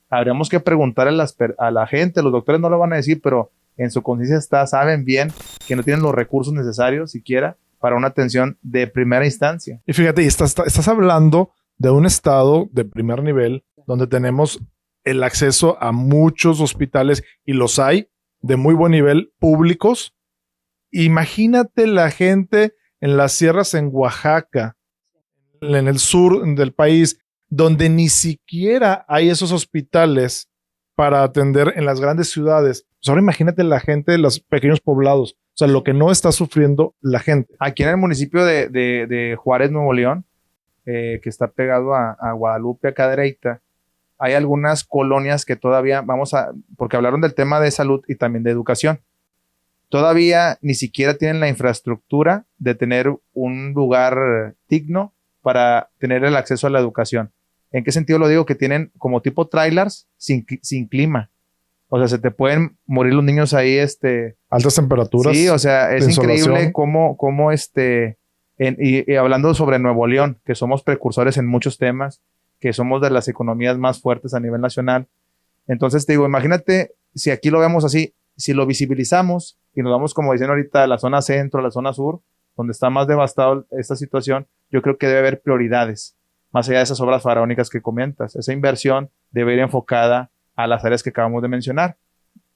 Habríamos que preguntar a la gente, los doctores no lo van a decir, pero en su conciencia saben bien que no tienen los recursos necesarios siquiera para una atención de primera instancia. Y fíjate, estás hablando de un estado de primer nivel donde tenemos el acceso a muchos hospitales y los hay de muy buen nivel públicos. Imagínate la gente en las sierras en Oaxaca, en el sur del país, donde ni siquiera hay esos hospitales para atender en las grandes ciudades. Pues ahora imagínate la gente de los pequeños poblados, o sea, lo que no está sufriendo la gente. Aquí en el municipio de Juárez, Nuevo León, que está pegado a Guadalupe, a Cadereyta, hay algunas colonias que todavía, porque hablaron del tema de salud y también de educación, todavía ni siquiera tienen la infraestructura de tener un lugar digno para tener el acceso a la educación. ¿En qué sentido lo digo? Que tienen como tipo trailers sin clima. O sea, se te pueden morir los niños ahí, altas temperaturas. Sí, o sea, es increíble cómo Y hablando sobre Nuevo León, que somos precursores en muchos temas, que somos de las economías más fuertes a nivel nacional. Entonces te digo, imagínate si aquí lo vemos así, si lo visibilizamos y nos vamos, como dicen ahorita, a la zona centro, a la zona sur, donde está más devastado esta situación, yo creo que debe haber prioridades, más allá de esas obras faraónicas que comentas. Esa inversión debe ir enfocada a las áreas que acabamos de mencionar.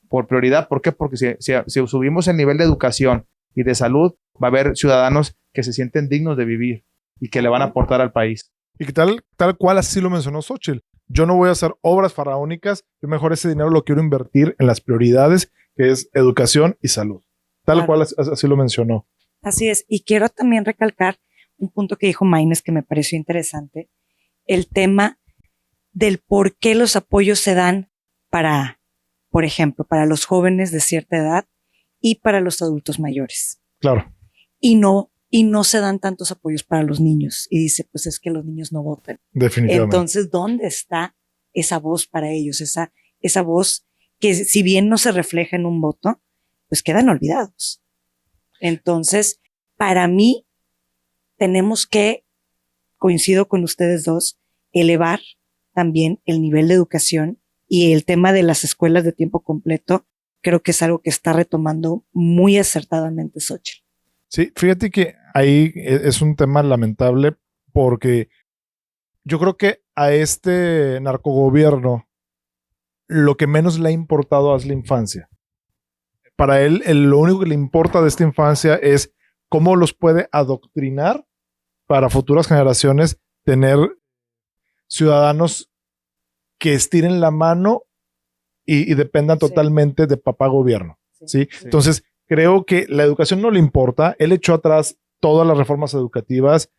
Por prioridad, ¿por qué? Porque si subimos el nivel de educación y de salud, va a haber ciudadanos que se sienten dignos de vivir y que le van a aportar al país. Y que tal cual así lo mencionó Xóchitl. Yo no voy a hacer obras faraónicas, yo mejor ese dinero lo quiero invertir en las prioridades, que es educación y salud. Tal cual así lo mencionó. Así es. Y quiero también recalcar un punto que dijo Maynes que me pareció interesante, el tema del por qué los apoyos se dan para, por ejemplo, para los jóvenes de cierta edad y para los adultos mayores. Claro. Y no se dan tantos apoyos para los niños. Y dice, pues es que los niños no votan. Definitivamente. Entonces, ¿dónde está esa voz para ellos? Esa voz que si bien no se refleja en un voto, pues quedan olvidados. Entonces, para mí, tenemos que, coincido con ustedes dos, elevar también el nivel de educación y el tema de las escuelas de tiempo completo. Creo que es algo que está retomando muy acertadamente Xóchitl. Sí, fíjate que ahí es un tema lamentable porque yo creo que a este narcogobierno lo que menos le ha importado es la infancia. Para él, lo único que le importa de esta infancia es cómo los puede adoctrinar para futuras generaciones tener ciudadanos que estiren la mano y dependan totalmente de papá gobierno. ¿sí? Entonces, creo que la educación no le importa. Él echó atrás todas las reformas educativas.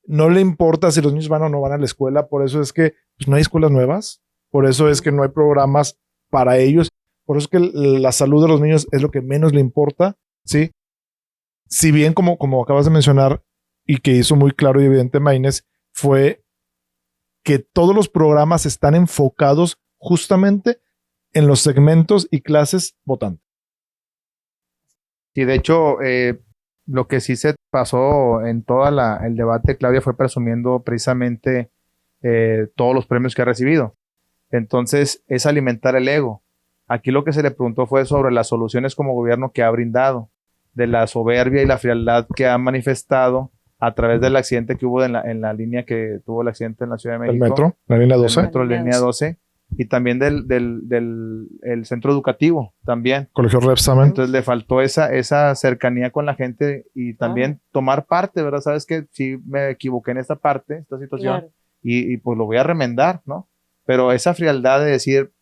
No le importa si los niños van o no van a la escuela. Por eso es que pues, no hay escuelas nuevas. Por eso es que no hay programas para ellos. Por eso es que la salud de los niños es lo que menos le importa. ¿sí? Si bien, como acabas de mencionar y que hizo muy claro y evidente Maynes, fue que todos los programas están enfocados justamente en los segmentos y clases votantes. Sí, de hecho, lo que sí se pasó en todo el debate, Claudia fue presumiendo precisamente todos los premios que ha recibido. Entonces, es alimentar el ego. Aquí lo que se le preguntó fue sobre las soluciones como gobierno que ha brindado, de la soberbia y la frialdad que ha manifestado a través del accidente que hubo en la línea que tuvo el accidente en la Ciudad de México. El metro, la línea 12. El metro, la línea 12. Y también el centro educativo también. Colegio Reps también. Entonces le faltó esa cercanía con la gente y también tomar parte, ¿verdad? Sabes que sí me equivoqué en esta parte, esta situación, y pues lo voy a remendar, ¿no? Pero esa frialdad de decir,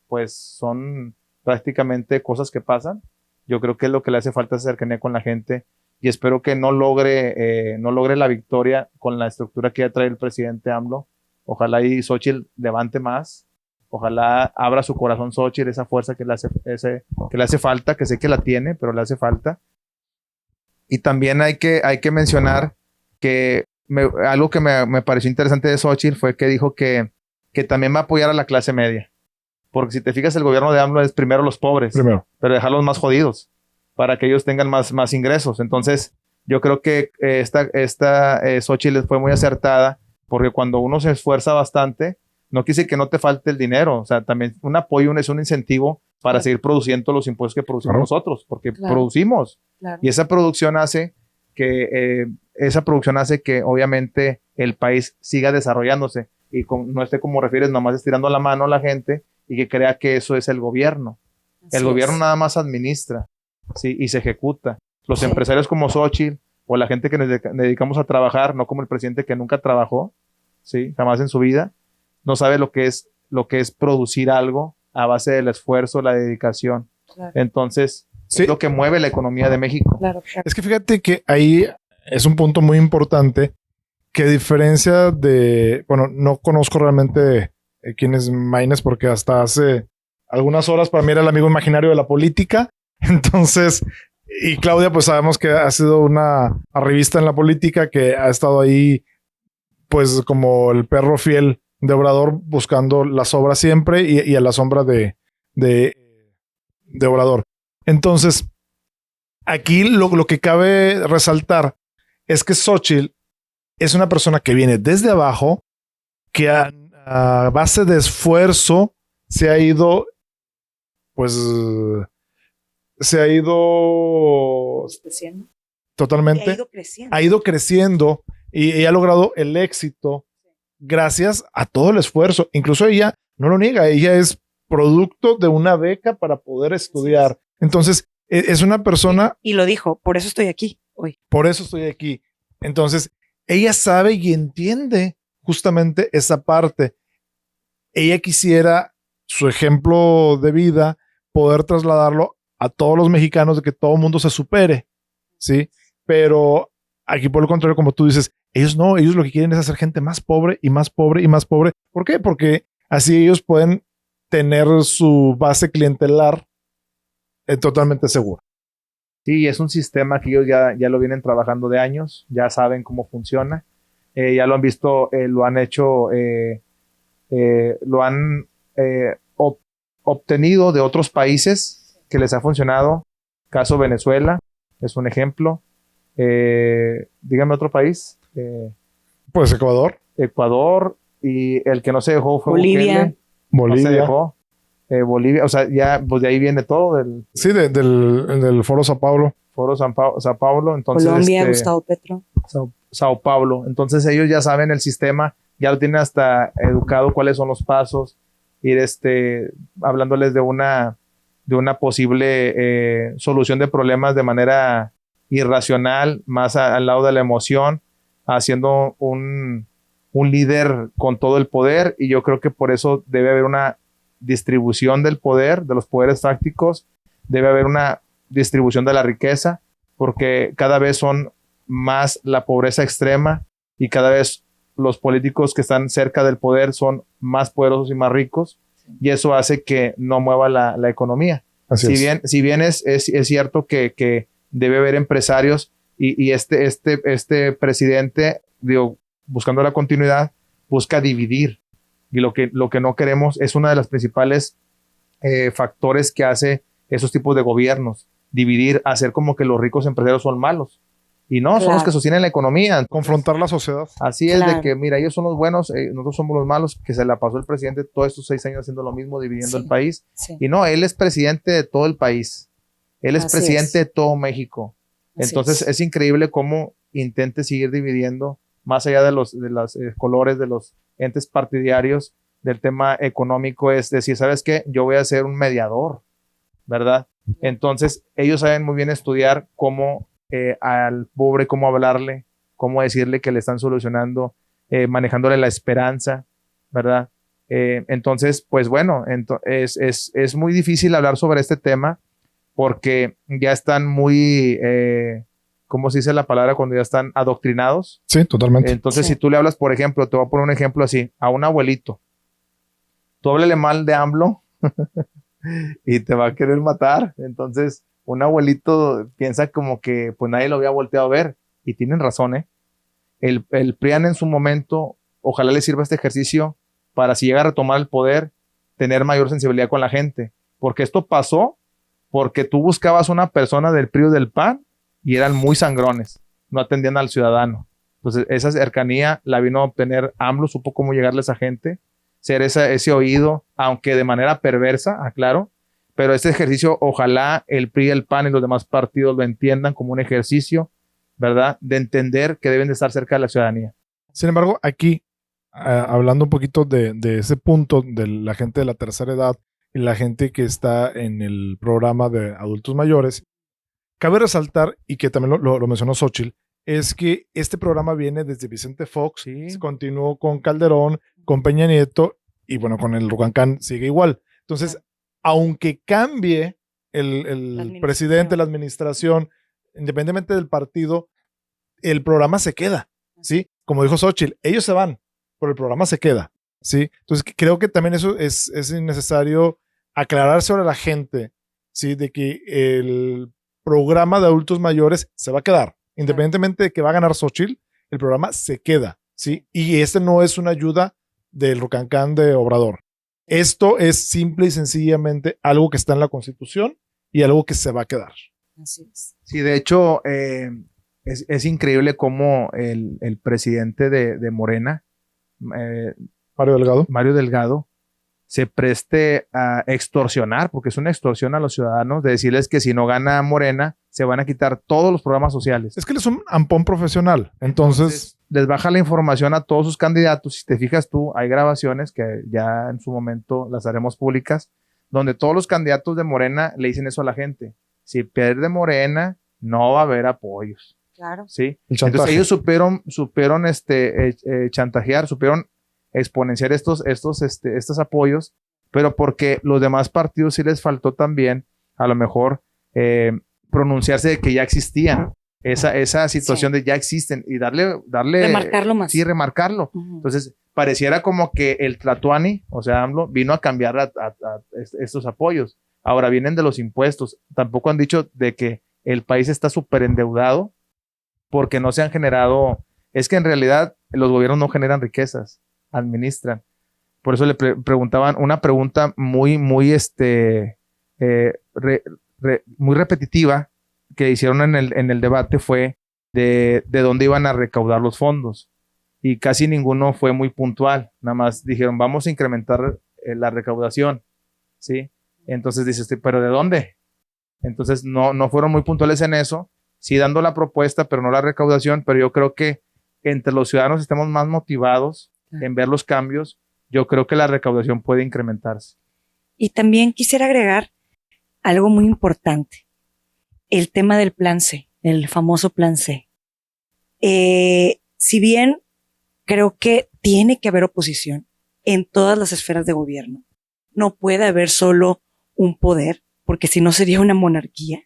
pues son prácticamente cosas que pasan, yo creo que es lo que le hace falta, cercanía con la gente, y espero que no logre la victoria con la estructura que ya trae el presidente AMLO. Ojalá y Xóchitl levante más. Ojalá abra su corazón Xóchitl, esa fuerza que le hace falta, que sé que la tiene, pero le hace falta. Y también hay que mencionar que algo que me pareció interesante de Xóchitl fue que dijo que también va a apoyar a la clase media. Porque si te fijas, el gobierno de AMLO es primero los pobres, pero dejarlos más jodidos para que ellos tengan más ingresos. Entonces, yo creo que esta Xóchitl fue muy acertada, porque cuando uno se esfuerza bastante, no quiere decir que no te falte el dinero. O sea, también un apoyo es un incentivo para seguir produciendo los impuestos que producimos nosotros, porque producimos. Y esa producción hace que obviamente el país siga desarrollándose y no esté, como refieres, nomás estirando la mano a la gente y que crea que eso es el gobierno. El gobierno nada más administra, ¿sí? Y se ejecuta. Los empresarios como Xóchitl o la gente que nos dedicamos a trabajar, no como el presidente que nunca trabajó, ¿sí? Jamás en su vida, no sabe lo que es producir algo a base del esfuerzo, la dedicación. Entonces, es lo que mueve la economía de México. Es que fíjate que ahí es un punto muy importante, que a diferencia de, bueno, no conozco realmente quién es Maynes, porque hasta hace algunas horas para mí era el amigo imaginario de la política. Entonces, y Claudia, pues sabemos que ha sido una revista en la política, que ha estado ahí, pues como el perro fiel de Obrador, buscando las obras siempre y a la sombra de Obrador. Entonces, aquí lo que cabe resaltar es que Xóchitl es una persona que viene desde abajo, que a base de esfuerzo se ha ido, pues, se ha ido Creciendo. totalmente, Ha ido creciendo. ha ido creciendo y ha logrado el éxito gracias a todo el esfuerzo. Incluso ella no lo niega, ella es producto de una beca para poder estudiar. Entonces, es una persona, Y lo dijo, por eso estoy aquí hoy. por eso estoy aquí. Entonces, ella sabe y entiende justamente esa parte. Ella quisiera su ejemplo de vida poder trasladarlo a todos los mexicanos de que todo el mundo se supere, ¿sí? Pero aquí por el contrario, como tú dices, ellos no, ellos lo que quieren es hacer gente más pobre y más pobre y más pobre. ¿Por qué? Porque así ellos pueden tener su base clientelar totalmente segura. Sí, es un sistema que ellos ya lo vienen trabajando de años, ya saben cómo funciona, ya lo han visto, lo han hecho, lo han obtenido de otros países que les ha funcionado. Caso Venezuela es un ejemplo. Dígame otro país. Pues Ecuador, Ecuador, y el que no se dejó fue Bolivia. Bukele. Bolivia. No se dejó. Bolivia, o sea, ya pues de ahí viene todo, del Sí, del Foro Sao Paulo. Foro Sao Paulo. Entonces, Colombia, Gustavo Petro. Sao Paulo. Entonces ellos ya saben el sistema, ya lo tienen hasta educado cuáles son los pasos, ir hablándoles de una posible solución de problemas de manera irracional, más al lado de la emoción, haciendo un líder con todo el poder, y yo creo que por eso debe haber una distribución del poder, de los poderes fácticos, debe haber una distribución de la riqueza, porque cada vez son más la pobreza extrema y cada vez los políticos que están cerca del poder son más poderosos y más ricos, y eso hace que no mueva la economía. Así es. Si bien es cierto que debe haber empresarios y este presidente, digo, buscando la continuidad, busca dividir, y lo que no queremos es una de las principales factores que hace esos tipos de gobiernos, dividir, hacer como que los ricos empresarios son malos. Y no, son los que sostienen la economía. Confrontar la sociedad. Así es, de que, mira, ellos son los buenos, nosotros somos los malos, que se la pasó el presidente todos estos 6 años haciendo lo mismo, dividiendo el país. Sí. Y no, él es presidente de todo el país. Él es presidente de todo México. Entonces es increíble cómo intente seguir dividiendo, más allá de los colores, de los entes partidarios, del tema económico, es decir, ¿sabes qué? Yo voy a ser un mediador, ¿verdad? Entonces ellos saben muy bien estudiar cómo al pobre, cómo hablarle, cómo decirle que le están solucionando, manejándole la esperanza, ¿verdad? Entonces, pues bueno, es muy difícil hablar sobre este tema porque ya están muy, ¿cómo se dice la palabra? Cuando ya están adoctrinados. Sí, totalmente. Entonces, si tú le hablas, por ejemplo, te voy a poner un ejemplo así, a un abuelito, tú háblale mal de AMLO y te va a querer matar. Entonces, un abuelito piensa como que pues nadie lo había volteado a ver, y tienen razón, ¿eh? El PRIAN en su momento, ojalá le sirva este ejercicio para, si llega a retomar el poder, tener mayor sensibilidad con la gente, porque esto pasó porque tú buscabas una persona del PRI o del PAN y eran muy sangrones, no atendían al ciudadano. Entonces esa cercanía la vino a obtener AMLO, supo cómo llegarle a esa gente, ser ese oído, aunque de manera perversa, aclaro, pero este ejercicio ojalá el PRI, el PAN y los demás partidos lo entiendan como un ejercicio, ¿verdad?, de entender que deben de estar cerca de la ciudadanía. Sin embargo, aquí, hablando un poquito de ese punto de la gente de la tercera edad y la gente que está en el programa de adultos mayores, cabe resaltar, y que también lo mencionó Xóchitl, es que este programa viene desde Vicente Fox, se continuó con Calderón, con Peña Nieto, y bueno, con el Rucancán sigue igual. Entonces, aunque cambie el presidente, la administración, independientemente del partido, el programa se queda, ¿sí? Como dijo Xóchitl, ellos se van, pero el programa se queda, ¿sí? Entonces, creo que también eso es necesario aclarar sobre la gente, ¿sí? De que el programa de adultos mayores se va a quedar, independientemente de que va a ganar Xóchitl, el programa se queda, ¿sí? Y este no es una ayuda del Rucancán de Obrador. Esto es simple y sencillamente algo que está en la Constitución y algo que se va a quedar. Así es. Sí, de hecho, es increíble cómo el presidente de Morena, Mario Delgado, se preste a extorsionar, porque es una extorsión a los ciudadanos, de decirles que si no gana Morena, se van a quitar todos los programas sociales. Es que él es un ampón profesional. Entonces, les baja la información a todos sus candidatos. Si te fijas tú, hay grabaciones que ya en su momento las haremos públicas, donde todos los candidatos de Morena le dicen eso a la gente. Si pierde Morena, no va a haber apoyos. Claro. ¿Sí? Entonces ellos supieron chantajear, supieron exponenciar estos apoyos, pero porque los demás partidos sí les faltó también, a lo mejor, pronunciarse de que ya existían. Esa situación de ya existen y darle remarcarlo más. Sí, remarcarlo. Entonces, pareciera como que el Tlatuani, o sea, AMLO, vino a cambiar a estos apoyos. Ahora vienen de los impuestos. Tampoco han dicho de que el país está súper endeudado porque no se han generado. Es que en realidad los gobiernos no generan riquezas, administran. Por eso le preguntaban una pregunta muy repetitiva que hicieron en el debate fue de dónde iban a recaudar los fondos. Y casi ninguno fue muy puntual. Nada más dijeron, vamos a incrementar la recaudación. ¿Sí? Entonces dices, ¿pero de dónde? Entonces no fueron muy puntuales en eso. Sí dando la propuesta, pero no la recaudación. Pero yo creo que entre los ciudadanos estamos más motivados en ver los cambios. Yo creo que la recaudación puede incrementarse. Y también quisiera agregar algo muy importante. El tema del plan C, el famoso plan C. Si bien creo que tiene que haber oposición en todas las esferas de gobierno, no puede haber solo un poder, porque si no sería una monarquía.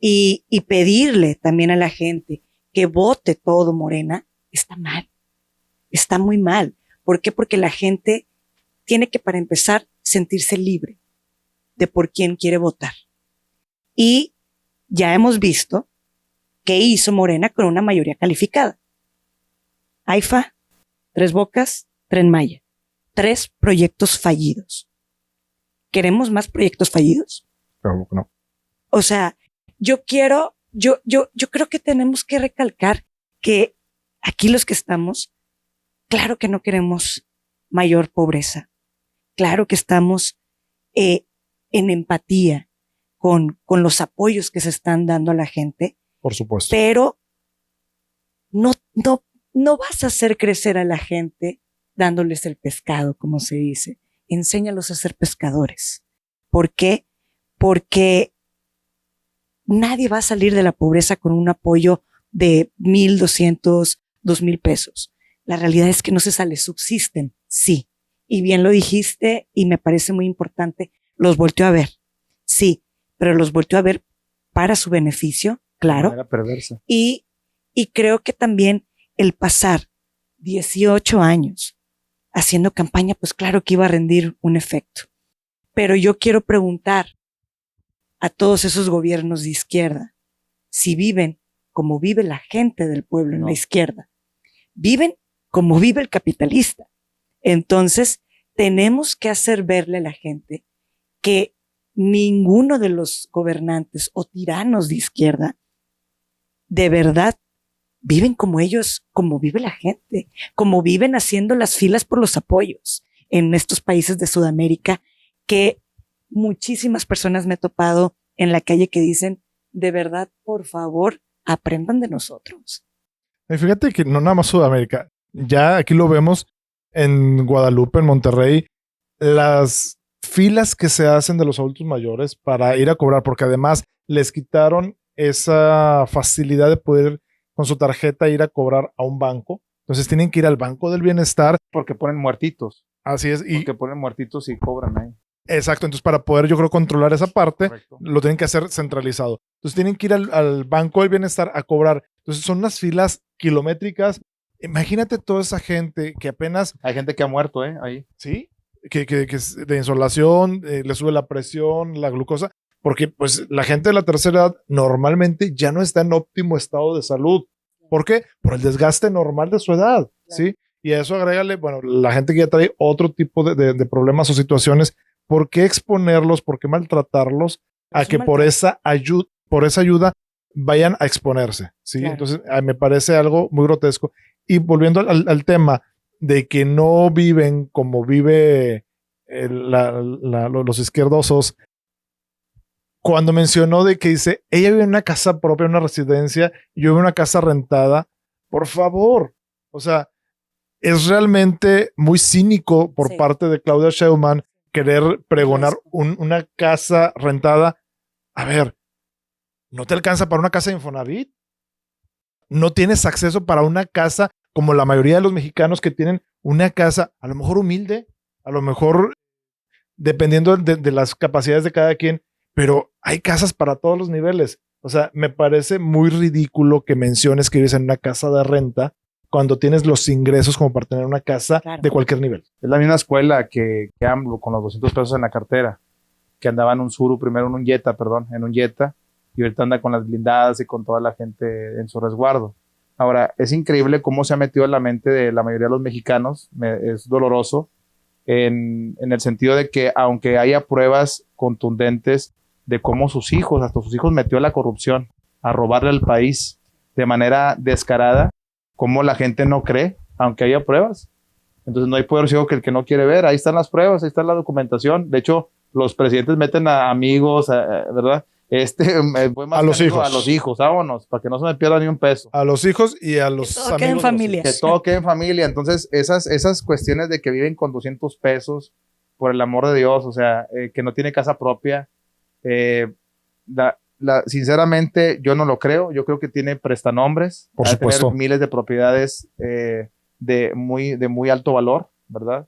Y pedirle también a la gente que vote todo Morena, está mal. Está muy mal. ¿Por qué? Porque la gente tiene que, para empezar, sentirse libre de por quién quiere votar. Y ya hemos visto qué hizo Morena con una mayoría calificada. AIFA, Tres Bocas, Tren Maya. 3 proyectos fallidos. ¿Queremos más proyectos fallidos? Pero no. O sea, yo creo que tenemos que recalcar que aquí los que estamos, claro que no queremos mayor pobreza. Claro que estamos en empatía con los apoyos que se están dando a la gente. Por supuesto. Pero no vas a hacer crecer a la gente dándoles el pescado, como se dice. Enséñalos a ser pescadores. ¿Por qué? Porque nadie va a salir de la pobreza con un apoyo de 1,200, 2,000 pesos. La realidad es que no se sale, subsisten, sí. Y bien lo dijiste y me parece muy importante, los volteó a ver. Sí, pero los volteó a ver para su beneficio, claro. De manera perversa. Y creo que también el pasar 18 años haciendo campaña, pues claro que iba a rendir un efecto. Pero yo quiero preguntar a todos esos gobiernos de izquierda si viven como vive la gente del pueblo en la izquierda. Viven como vive el capitalista. Entonces, tenemos que hacer verle a la gente que ninguno de los gobernantes o tiranos de izquierda de verdad viven como ellos, como vive la gente, como viven haciendo las filas por los apoyos en estos países de Sudamérica, que muchísimas personas me he topado en la calle que dicen, de verdad, por favor, aprendan de nosotros. Y fíjate que no nada más Sudamérica, ya aquí lo vemos en Guadalupe, en Monterrey, las filas que se hacen de los adultos mayores para ir a cobrar, porque además les quitaron esa facilidad de poder con su tarjeta ir a cobrar a un banco. Entonces tienen que ir al Banco del Bienestar. Porque ponen muertitos. Así es. Porque ponen muertitos y cobran ahí. Exacto. Entonces para poder, yo creo, controlar esa parte, Correcto, lo tienen que hacer centralizado. Entonces tienen que ir al Banco del Bienestar a cobrar. Entonces son unas filas kilométricas. Imagínate toda esa gente que apenas... Hay gente que ha muerto, ahí. Sí, que es de insolación, le sube la presión, la glucosa, porque pues la gente de la tercera edad normalmente ya no está en óptimo estado de salud. ¿Por qué? Por el desgaste normal de su edad, ¿sí? Y a eso agrégale, bueno, la gente que ya trae otro tipo de problemas o situaciones, ¿por qué exponerlos, por qué maltratarlos a que por esa ayuda vayan a exponerse, ¿sí? Claro. Entonces, me parece algo muy grotesco. Y volviendo al tema de que no viven como vive los izquierdosos, cuando mencionó de que dice, ella vive en una casa propia, en una residencia, y yo vivo en una casa rentada, por favor, o sea, es realmente muy cínico por Sí. parte de Claudia Sheinbaum querer pregonar Eso. una casa rentada. A ver, ¿no te alcanza para una casa de Infonavit? ¿No tienes acceso para una casa como la mayoría de los mexicanos que tienen una casa, a lo mejor humilde, a lo mejor dependiendo de las capacidades de cada quien, pero hay casas para todos los niveles? O sea, me parece muy ridículo que menciones que vives en una casa de renta cuando tienes los ingresos como para tener una casa Claro. de cualquier nivel. Es la misma escuela que AMLO con los 200 pesos en la cartera, que andaba en un Suru, primero en un Jetta, y ahorita anda con las blindadas y con toda la gente en su resguardo. Ahora, es increíble cómo se ha metido en la mente de la mayoría de los mexicanos, es doloroso, en el sentido de que aunque haya pruebas contundentes de cómo hasta sus hijos metió a la corrupción, a robarle al país de manera descarada, cómo la gente no cree, aunque haya pruebas. Entonces no hay poder ciego que el que no quiere ver. Ahí están las pruebas, ahí está la documentación. De hecho, los presidentes meten a amigos, ¿verdad? Voy más A los canijo, hijos. a los hijos, vámonos, para que no se me pierda ni un peso. A los hijos y a los todo quede en amigos de los familia. hijos. Que todo quede en familia. Entonces, esas cuestiones de que viven con 200 pesos, por el amor de Dios, o sea, que no tiene casa propia, sinceramente, yo no lo creo. Yo creo que tiene prestanombres. Por Ha de supuesto. tener miles de propiedades de muy alto valor, ¿verdad?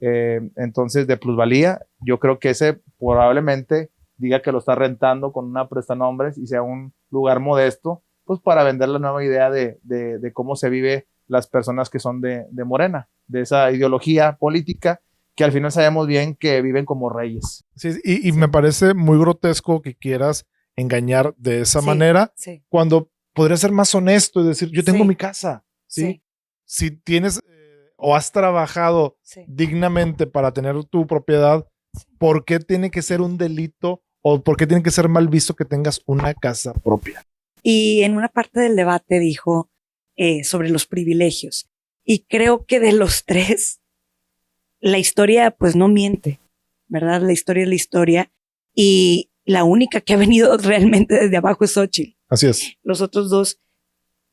Entonces, de plusvalía, yo creo que ese probablemente diga que lo está rentando con una prestanombres y sea un lugar modesto, pues para vender la nueva idea de cómo se vive las personas que son de Morena, de esa ideología política que al final sabemos bien que viven como reyes. Sí, y me parece muy grotesco que quieras engañar de esa Sí, manera sí, cuando podría ser más honesto y decir, yo tengo Sí. mi casa, ¿sí? sí, Si tienes o has trabajado sí. dignamente para tener tu propiedad, ¿por qué tiene que ser un delito o por qué tiene que ser mal visto que tengas una casa propia? Y en una parte del debate dijo sobre los privilegios. Y creo que de los tres, la historia pues no miente, ¿verdad? La historia es la historia. Y la única que ha venido realmente desde abajo es Xochitl. Así es. Los otros dos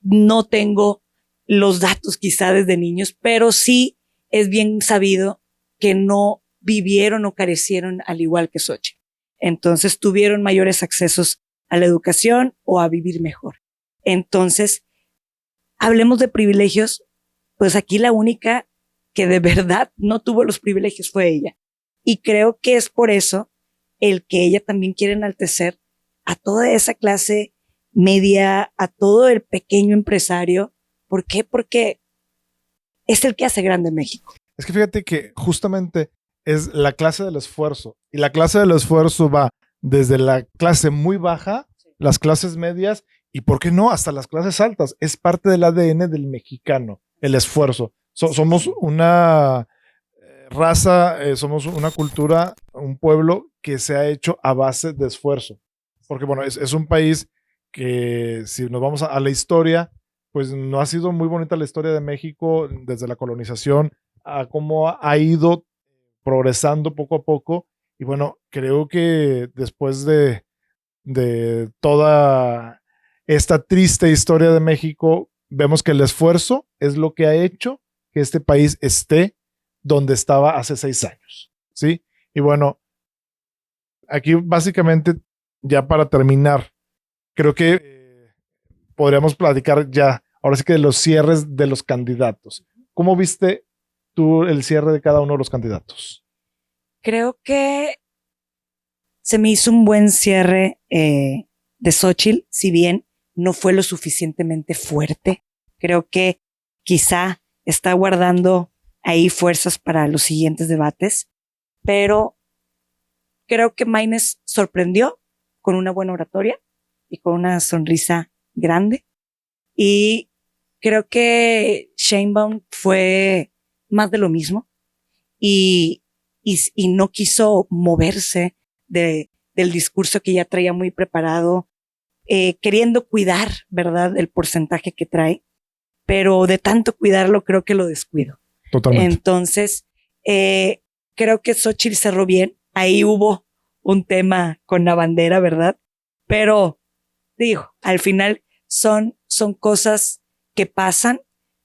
no tengo los datos quizá desde niños, pero sí es bien sabido que no vivieron o carecieron al igual que Xochitl. Entonces tuvieron mayores accesos a la educación o a vivir mejor. Entonces, hablemos de privilegios, pues aquí la única que de verdad no tuvo los privilegios fue ella. Y creo que es por eso el que ella también quiere enaltecer a toda esa clase media, a todo el pequeño empresario. ¿Por qué? Porque es el que hace grande México. Es que fíjate que justamente es la clase del esfuerzo. Y la clase del esfuerzo va desde la clase muy baja, las clases medias y, ¿por qué no?, hasta las clases altas. Es parte del ADN del mexicano, el esfuerzo. Somos una raza, somos una cultura, un pueblo que se ha hecho a base de esfuerzo. Porque, bueno, es un país que, si nos vamos a la historia, pues no ha sido muy bonita la historia de México desde la colonización, a cómo ha ido progresando poco a poco. Y bueno, creo que después de toda esta triste historia de México, vemos que el esfuerzo es lo que ha hecho que este país esté donde estaba hace 6 años, ¿sí? Y bueno, aquí básicamente, ya para terminar, creo que podríamos platicar ya, ahora sí que de los cierres de los candidatos. ¿Cómo viste tú el cierre de cada uno de los candidatos? Creo que se me hizo un buen cierre de Xochitl, si bien no fue lo suficientemente fuerte. Creo que quizá está guardando ahí fuerzas para los siguientes debates, pero creo que Maynes sorprendió con una buena oratoria y con una sonrisa grande. Y creo que Sheinbaum fue más de lo mismo y no quiso moverse del discurso que ya traía muy preparado queriendo cuidar, ¿verdad?, el porcentaje que trae, pero de tanto cuidarlo creo que lo descuido. Totalmente. Entonces, creo que Xóchitl cerró bien. Ahí hubo un tema con la bandera, ¿verdad? Pero, digo, al final son cosas que pasan,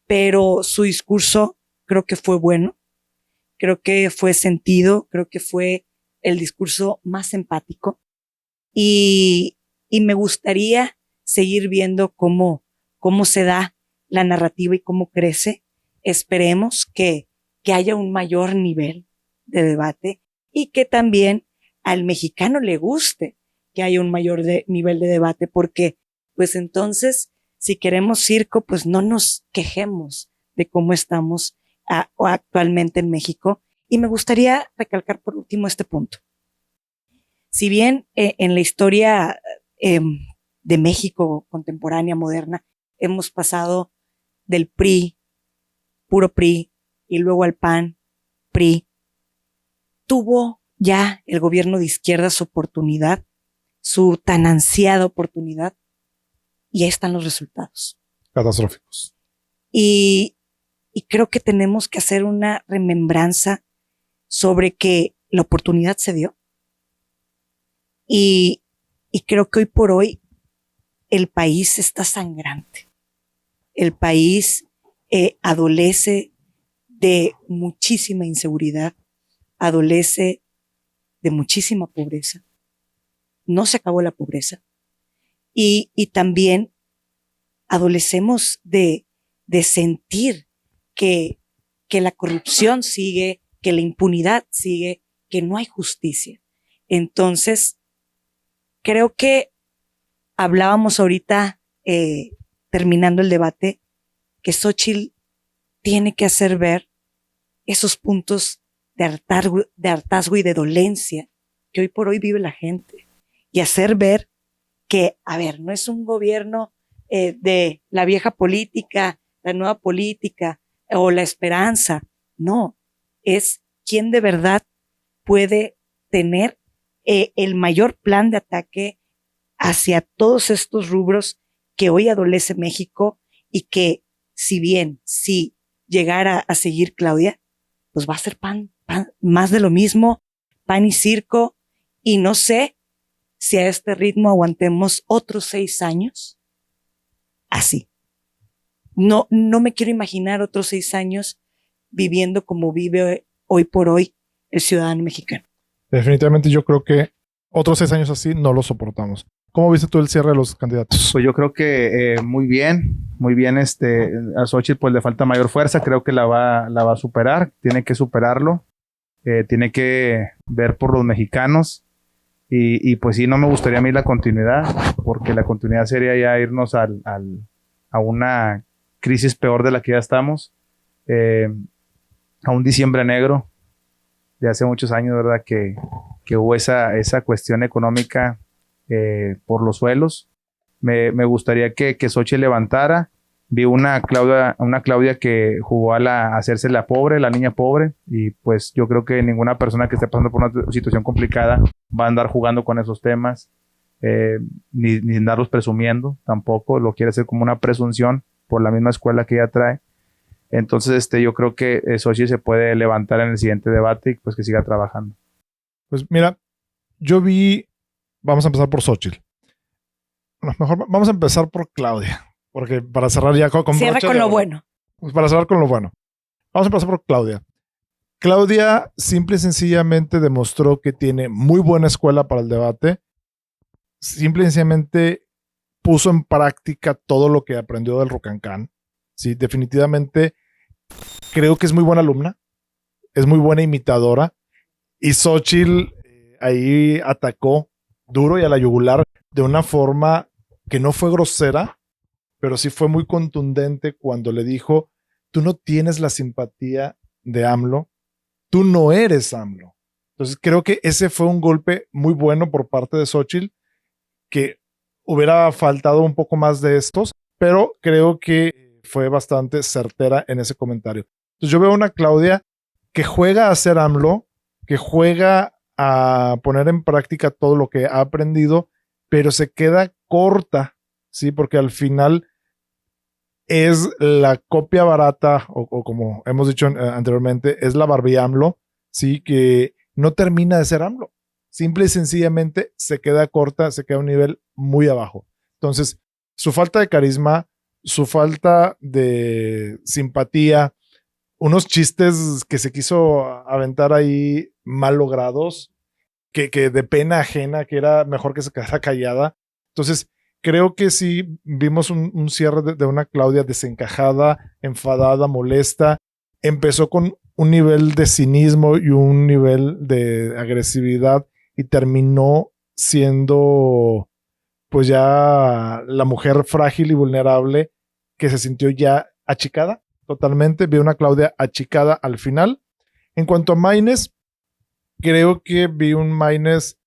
pero su discurso creo que fue bueno, creo que fue sentido, creo que fue el discurso más empático y me gustaría seguir viendo cómo se da la narrativa y cómo crece. Esperemos que haya un mayor nivel de debate y que también al mexicano le guste que haya un mayor nivel de debate, porque pues entonces, si queremos circo, pues no nos quejemos de cómo estamos actualmente en México. Y me gustaría recalcar por último este punto. Si bien en la historia de México contemporánea, moderna, hemos pasado del PRI, puro PRI, y luego al PAN, PRI, tuvo ya el gobierno de izquierda su oportunidad, su tan ansiada oportunidad, y ahí están los resultados. Catastróficos. Y creo que tenemos que hacer una remembranza sobre que la oportunidad se dio. Y creo que hoy por hoy el país está sangrante. El país adolece de muchísima inseguridad, adolece de muchísima pobreza. No se acabó la pobreza. Y también adolecemos de sentir que la corrupción sigue, que la impunidad sigue, que no hay justicia. Entonces, creo que hablábamos ahorita, terminando el debate, que Xóchitl tiene que hacer ver esos puntos de hartazgo y de dolencia que hoy por hoy vive la gente. Y hacer ver que, a ver, no es un gobierno de la vieja política, la nueva política o la esperanza. No, es quien de verdad puede tener el mayor plan de ataque hacia todos estos rubros que hoy adolece México y que, si llegara a seguir Claudia, pues va a ser pan, más de lo mismo, pan y circo, y no sé si a este ritmo aguantemos otros 6 años así. No me quiero imaginar otros 6 años viviendo como vive hoy por hoy el ciudadano mexicano. Definitivamente yo creo que otros 6 años así no lo soportamos. ¿Cómo viste tú el cierre de los candidatos? Pues yo creo que muy bien. A Xóchitl pues le falta mayor fuerza, creo que la va a superar, tiene que superarlo, tiene que ver por los mexicanos y pues sí, no me gustaría a mí la continuidad, porque la continuidad sería ya irnos a una crisis peor de la que ya estamos, a un diciembre negro de hace muchos años, ¿verdad? Que hubo esa cuestión económica por los suelos. Me gustaría que Xóchitl levantara. Vi una Claudia que jugó a hacerse la pobre, la niña pobre, y pues yo creo que ninguna persona que esté pasando por una situación complicada va a andar jugando con esos temas, ni andarlos presumiendo tampoco, lo quiere hacer como una presunción por la misma escuela que ella trae. Entonces yo creo que Xóchitl se puede levantar en el siguiente debate y pues que siga trabajando. Pues mira, vamos a empezar por Xóchitl. Bueno, mejor vamos a empezar por Claudia, porque para cerrar ya con Cierra con lo bueno. Pues para cerrar con lo bueno. Vamos a empezar por Claudia. Claudia simple y sencillamente demostró que tiene muy buena escuela para el debate. Simple y sencillamente puso en práctica todo lo que aprendió del Rocancán. Sí, definitivamente creo que es muy buena alumna, es muy buena imitadora, y Xóchitl ahí atacó duro y a la yugular de una forma que no fue grosera, pero sí fue muy contundente cuando le dijo: tú no tienes la simpatía de AMLO, tú no eres AMLO. Entonces creo que ese fue un golpe muy bueno por parte de Xóchitl, que hubiera faltado un poco más de estos, pero creo que fue bastante certera en ese comentario. Entonces yo veo una Claudia que juega a ser AMLO, que juega a poner en práctica todo lo que ha aprendido, pero se queda corta, ¿sí? Porque al final es la copia barata, o como hemos dicho anteriormente, es la Barbie AMLO, ¿sí? Que no termina de ser AMLO. Simple y sencillamente se queda corta, se queda a un nivel muy abajo. Entonces, su falta de carisma, su falta de simpatía, unos chistes que se quiso aventar ahí mal logrados, que de pena ajena, que era mejor que se quedara callada. Entonces, creo que sí vimos un cierre de una Claudia desencajada, enfadada, molesta. Empezó con un nivel de cinismo y un nivel de agresividad y terminó siendo pues ya la mujer frágil y vulnerable que se sintió ya achicada totalmente. Vi una Claudia achicada al final. En cuanto a Maines, creo que vi un Maines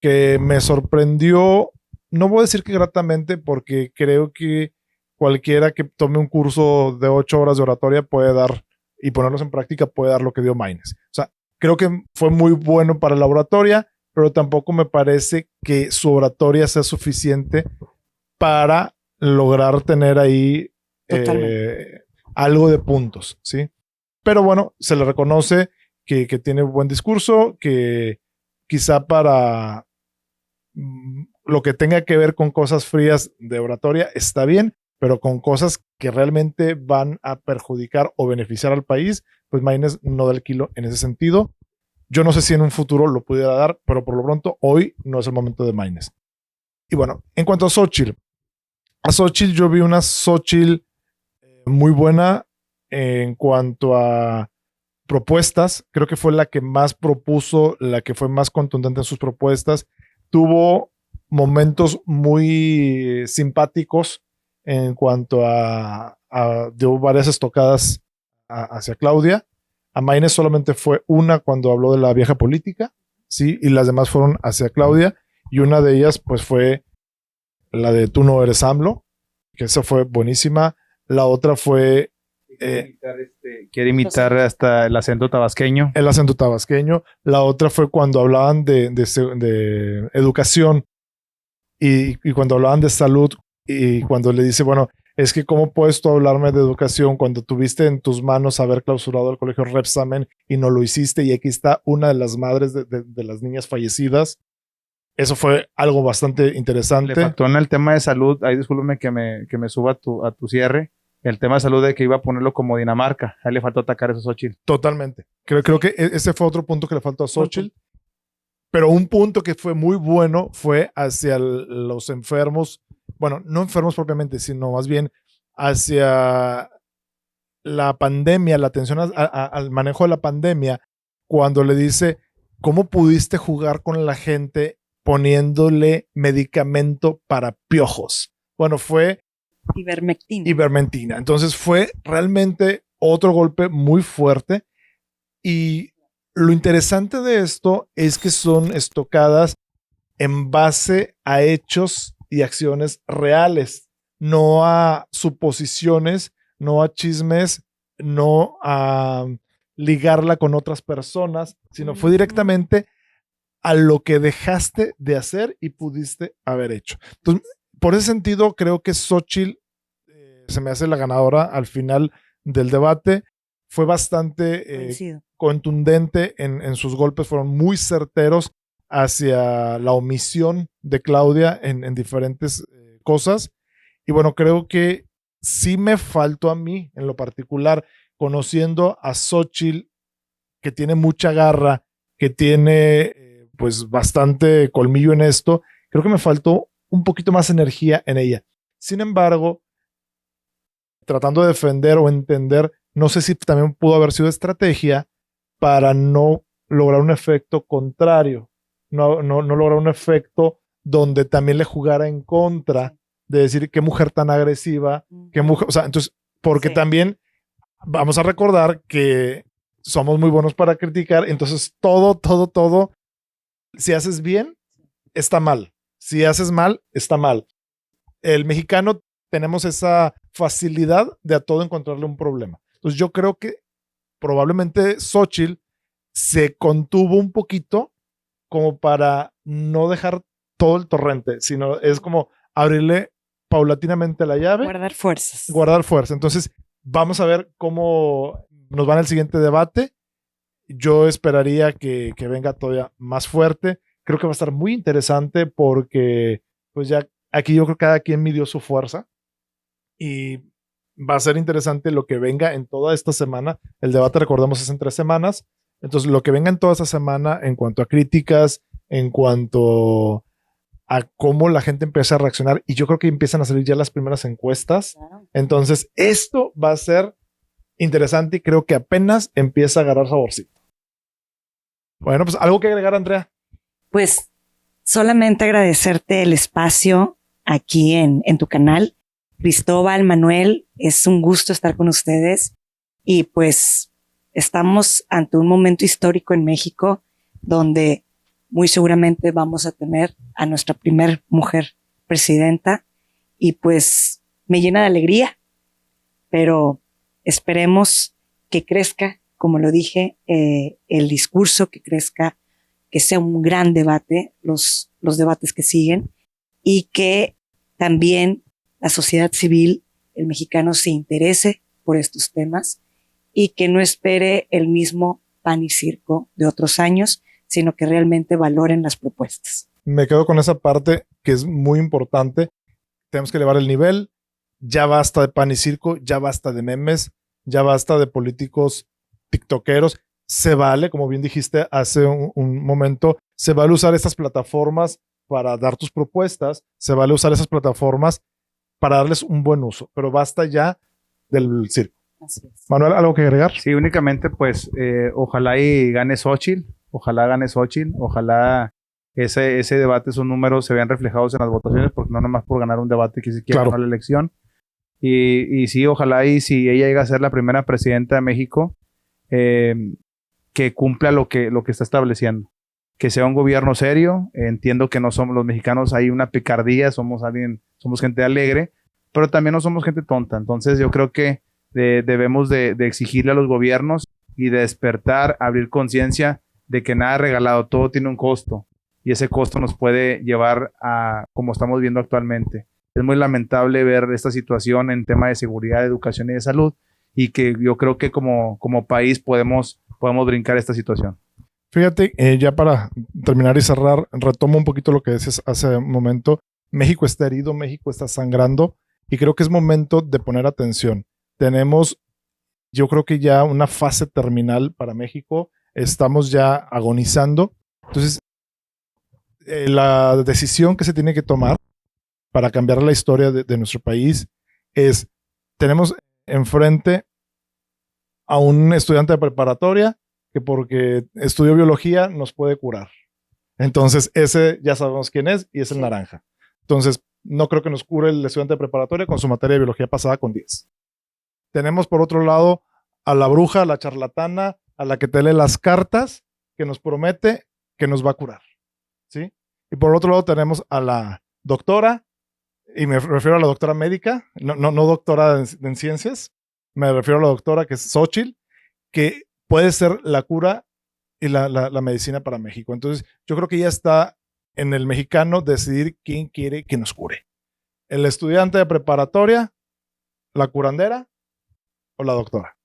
que me sorprendió, no voy a decir que gratamente, porque creo que cualquiera que tome un curso de 8 horas de oratoria puede dar y ponerlos en práctica puede dar lo que dio Maines. O sea, creo que fue muy bueno para la oratoria, pero tampoco me parece que su oratoria sea suficiente para lograr tener ahí algo de puntos, ¿sí? Pero bueno, se le reconoce que tiene buen discurso, que quizá para lo que tenga que ver con cosas frías de oratoria está bien, pero con cosas que realmente van a perjudicar o beneficiar al país, pues Maines no da el kilo en ese sentido. Yo no sé si en un futuro lo pudiera dar, pero por lo pronto hoy no es el momento de Maines. Y bueno, en cuanto a Xochitl yo vi una Xochitl muy buena en cuanto a propuestas. Creo que fue la que más propuso, la que fue más contundente en sus propuestas. Tuvo momentos muy simpáticos en cuanto dio varias estocadas hacia Claudia. A Maines solamente fue una cuando habló de la vieja política, ¿sí? Y las demás fueron hacia Claudia. Y una de ellas, pues, fue la de Tú no eres AMLO, que esa fue buenísima. La otra fue quiere imitar hasta el acento tabasqueño. El acento tabasqueño. La otra fue cuando hablaban de educación y cuando hablaban de salud y cuando le dice, bueno, es que cómo puedes tú hablarme de educación cuando tuviste en tus manos haber clausurado el colegio Repsamen y no lo hiciste y aquí está una de las madres de las niñas fallecidas. Eso fue algo bastante interesante. Le faltó en el tema de salud, ahí discúlpeme que me suba a tu cierre, el tema de salud de que iba a ponerlo como Dinamarca, ahí le faltó atacar eso a Xochitl. Totalmente. Creo que ese fue otro punto que le faltó a Xochitl. Pero un punto que fue muy bueno fue hacia los enfermos, bueno, no enfermos propiamente, sino más bien hacia la pandemia, la atención al manejo de la pandemia, cuando le dice, ¿cómo pudiste jugar con la gente poniéndole medicamento para piojos? Bueno, fue ivermectina. Entonces fue realmente otro golpe muy fuerte y lo interesante de esto es que son estocadas en base a hechos y acciones reales, no a suposiciones, no a chismes, no a ligarla con otras personas, sino fue directamente a lo que dejaste de hacer y pudiste haber hecho. Entonces, por ese sentido, creo que Xochitl se me hace la ganadora al final del debate. Fue bastante contundente en sus golpes, fueron muy certeros hacia la omisión de Claudia en diferentes cosas. Y bueno, creo que sí me faltó a mí, en lo particular, conociendo a Xochitl, que tiene mucha garra, que tiene pues bastante colmillo en esto, creo que me faltó un poquito más energía en ella. Sin embargo, tratando de defender o entender, no sé si también pudo haber sido estrategia para no lograr un efecto contrario, no lograr un efecto donde también le jugara en contra de decir qué mujer tan agresiva, qué mujer, o sea, entonces, porque también vamos a recordar que somos muy buenos para criticar, entonces todo, si haces bien, está mal, si haces mal, está mal. El mexicano tenemos esa facilidad de a todo encontrarle un problema. Entonces yo creo que probablemente Xochitl se contuvo un poquito como para no dejar todo el torrente, sino es como abrirle paulatinamente la llave. Guardar fuerzas. Guardar fuerza. Entonces, vamos a ver cómo nos va en el siguiente debate. Yo esperaría que venga todavía más fuerte. Creo que va a estar muy interesante porque, pues ya aquí yo creo que cada quien midió su fuerza y va a ser interesante lo que venga en toda esta semana. El debate, recordemos, es en 3 semanas. Entonces, lo que venga en toda esta semana en cuanto a críticas, en cuanto a cómo la gente empieza a reaccionar, y yo creo que empiezan a salir ya las primeras encuestas. Claro. Entonces, esto va a ser interesante y creo que apenas empieza a agarrar saborcito. Bueno, pues algo que agregar, Andrea. Pues solamente agradecerte el espacio aquí en tu canal. Cristóbal, Manuel, es un gusto estar con ustedes y pues estamos ante un momento histórico en México donde muy seguramente vamos a tener a nuestra primer mujer presidenta y pues me llena de alegría, pero esperemos que crezca, como lo dije, el discurso, que crezca, que sea un gran debate, los debates que siguen, y que también la sociedad civil, el mexicano, se interese por estos temas y que no espere el mismo pan y circo de otros años, sino que realmente valoren las propuestas. Me quedo con esa parte que es muy importante. Tenemos que elevar el nivel. Ya basta de pan y circo, ya basta de memes, ya basta de políticos tiktokeros. Se vale, como bien dijiste hace un momento, se vale usar estas plataformas para dar tus propuestas, se vale usar esas plataformas para darles un buen uso, pero basta ya del circo. Así es. Manuel, ¿algo que agregar? Sí, únicamente pues ojalá y gane Xóchitl, ojalá ese debate, esos números se vean reflejados en las votaciones, porque no nomás por ganar un debate que se quiera ganar la elección. Y sí, ojalá y si ella llega a ser la primera presidenta de México, que cumpla lo que está estableciendo. Que sea un gobierno serio. Entiendo que no somos los mexicanos, hay una picardía, somos gente alegre, pero también no somos gente tonta. Entonces yo creo que debemos de exigirle a los gobiernos y de despertar, abrir conciencia de que nada es regalado, todo tiene un costo y ese costo nos puede llevar a como estamos viendo actualmente. Es muy lamentable ver esta situación en tema de seguridad, de educación y de salud, y que yo creo que como país podemos brincar esta situación. Fíjate, ya para terminar y cerrar, retomo un poquito lo que decías hace un momento. México está herido, México está sangrando y creo que es momento de poner atención. Tenemos, yo creo que ya una fase terminal para México, estamos ya agonizando. Entonces, la decisión que se tiene que tomar para cambiar la historia de nuestro país es, tenemos enfrente a un estudiante de preparatoria que porque estudió biología nos puede curar. Entonces, ese ya sabemos quién es y es el naranja. Entonces, no creo que nos cure el estudiante de preparatoria con su materia de biología pasada con 10. Tenemos por otro lado a la bruja, a la charlatana, a la que te lee las cartas, que nos promete que nos va a curar. ¿Sí? Y por otro lado tenemos a la doctora, y me refiero a la doctora médica, no doctora en ciencias, me refiero a la doctora que es Xóchitl, que puede ser la cura y la medicina para México. Entonces, yo creo que ya está en el mexicano decidir quién quiere que nos cure. El estudiante de preparatoria, la curandera o la doctora.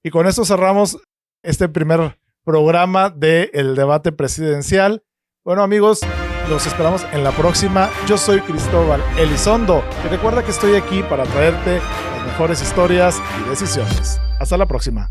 Y con esto cerramos este primer programa del debate presidencial. Bueno, amigos, los esperamos en la próxima. Yo soy Cristóbal Elizondo y recuerda que estoy aquí para traerte las mejores historias y decisiones. Hasta la próxima.